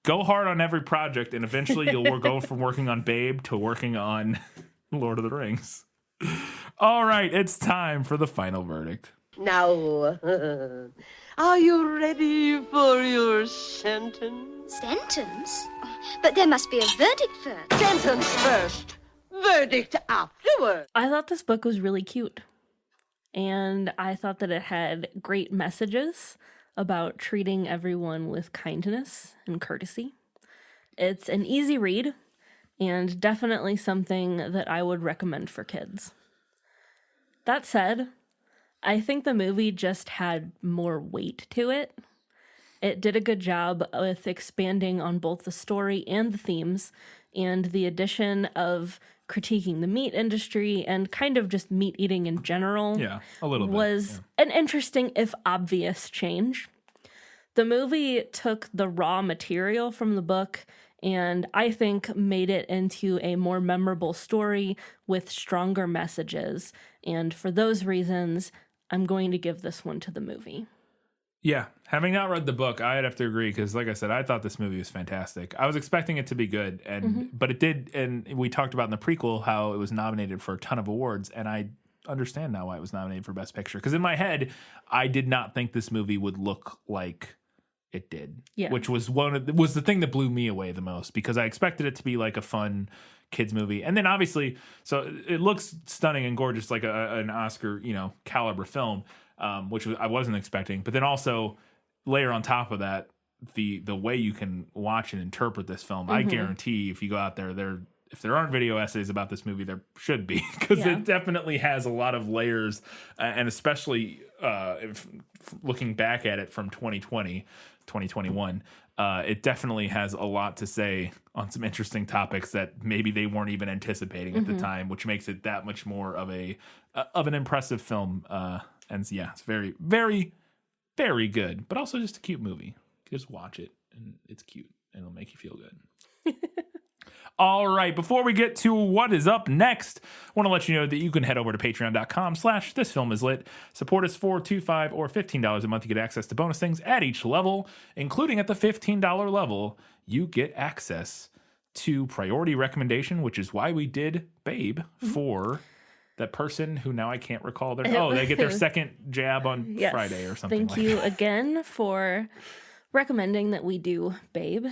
go hard on every project and eventually you'll go from working on Babe to working on Lord of the Rings. All right, it's time for the final verdict. Now, are you ready for your sentence? Sentence? But there must be a verdict first. Sentence first. Verdict afterward. I thought this book was really cute. And I thought that it had great messages about treating everyone with kindness and courtesy. It's an easy read and definitely something that I would recommend for kids. That said, I think the movie just had more weight to it. It did a good job with expanding on both the story and the themes, and the addition of critiquing the meat industry and kind of just meat eating in general a little bit was an interesting, if obvious, change. The movie took the raw material from the book and I think made it into a more memorable story with stronger messages. And for those reasons, I'm going to give this one to the movie. Yeah, having not read the book, I'd have to agree because, like I said, I thought this movie was fantastic. I was expecting it to be good, but it did. And we talked about in the prequel how it was nominated for a ton of awards, and I understand now why it was nominated for Best Picture. Because in my head, I did not think this movie would look like it did, which was was the thing that blew me away the most because I expected it to be like a fun kids movie, and then obviously, so it looks stunning and gorgeous, like an Oscar caliber film. Which I wasn't expecting, but then also layer on top of that the way you can watch and interpret this film. I guarantee if you go out there, if there aren't video essays about this movie, there should be because it definitely has a lot of layers, and especially if looking back at it from 2021, it definitely has a lot to say on some interesting topics that maybe they weren't even anticipating at the time, which makes it that much more of an impressive film. And yeah, it's very, very, very good, but also just a cute movie. Just watch it, and it's cute, and it'll make you feel good. All right, before we get to what is up next, I want to let you know that you can head over to patreon.com/thisfilmislit. Support us for $2, $5, or $15 a month. You get access to bonus things at each level, including at the $15 level. You get access to priority recommendation, which is why we did Babe for that person who now I can't recall their... Oh, they get their second jab on Friday or something. Thank you again for recommending that we do Babe.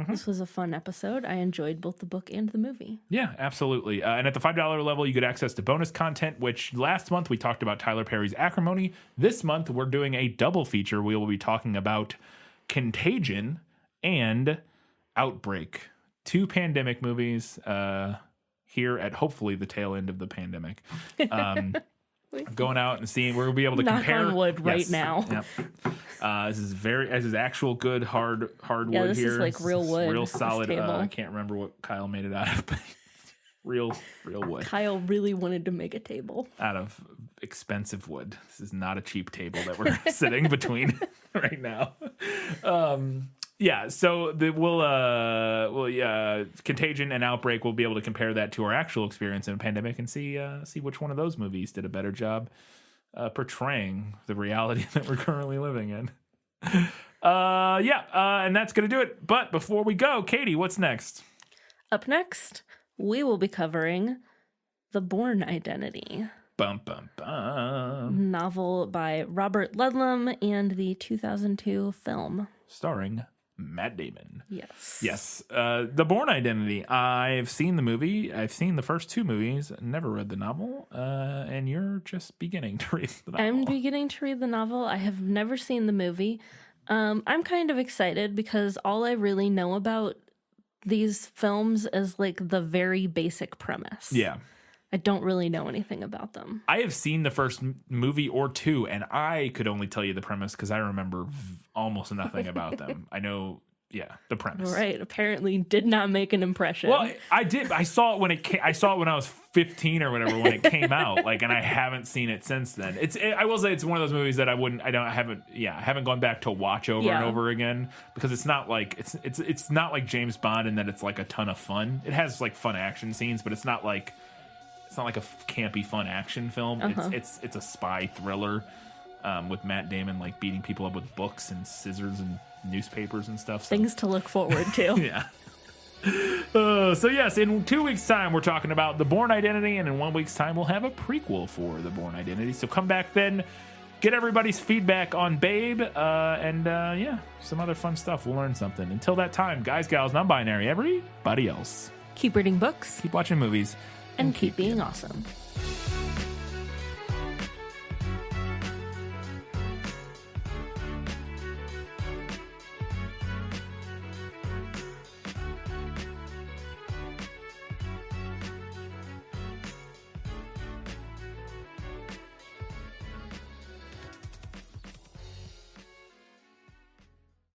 This was a fun episode. I enjoyed both the book and the movie. Yeah, absolutely. And at the $5 level, you get access to bonus content, which last month we talked about Tyler Perry's Acrimony. This month, we're doing a double feature. We will be talking about Contagion and Outbreak. 2 pandemic movies here at hopefully the tail end of the pandemic. Going out and seeing, we'll be able to compare. Knock on wood right now. Yep. This is actual good hard wood here. This is like real wood. Real solid. I can't remember what Kyle made it out of, but real wood. Kyle really wanted to make a table out of expensive wood. This is not a cheap table that we're sitting between right now. Yeah, so we'll Contagion and Outbreak, we'll be able to compare that to our actual experience in a pandemic and see which one of those movies did a better job portraying the reality that we're currently living in. And that's going to do it. But before we go, Katie, what's next? Up next, we will be covering The Bourne Identity. Bum, bum, bum. Novel by Robert Ludlum and the 2002 film. Starring Matt Damon. Yes. The Bourne Identity. I've seen the movie. I've seen the first 2 movies. Never read the novel. And you're just beginning to read the novel. I'm beginning to read the novel. I have never seen the movie. I'm kind of excited because all I really know about these films is like the very basic premise. Yeah. I don't really know anything about them. I have seen the first movie or 2, and I could only tell you the premise because I remember almost nothing about them. I know, the premise. Right. Apparently, did not make an impression. Well, I did. I saw it when it came. I saw it when I was 15 or whatever when it came out. And I haven't seen it since then. I will say it's one of those movies that I haven't gone back to watch over and over again because it's not like it's not like James Bond in that it's like a ton of fun. It has like fun action scenes, but it's not like a campy fun action film. It's a spy thriller with Matt Damon like beating people up with books and scissors and newspapers and stuff. Things to look forward to. Yeah. So yes, in 2 weeks' time we're talking about The Bourne Identity, and in 1 week's time we'll have a prequel for The Bourne Identity. So come back then, get everybody's feedback on Babe, and some other fun stuff. We'll learn something. Until that time, guys, gals, non-binary, everybody else. Keep reading books. Keep watching movies. And keep being awesome.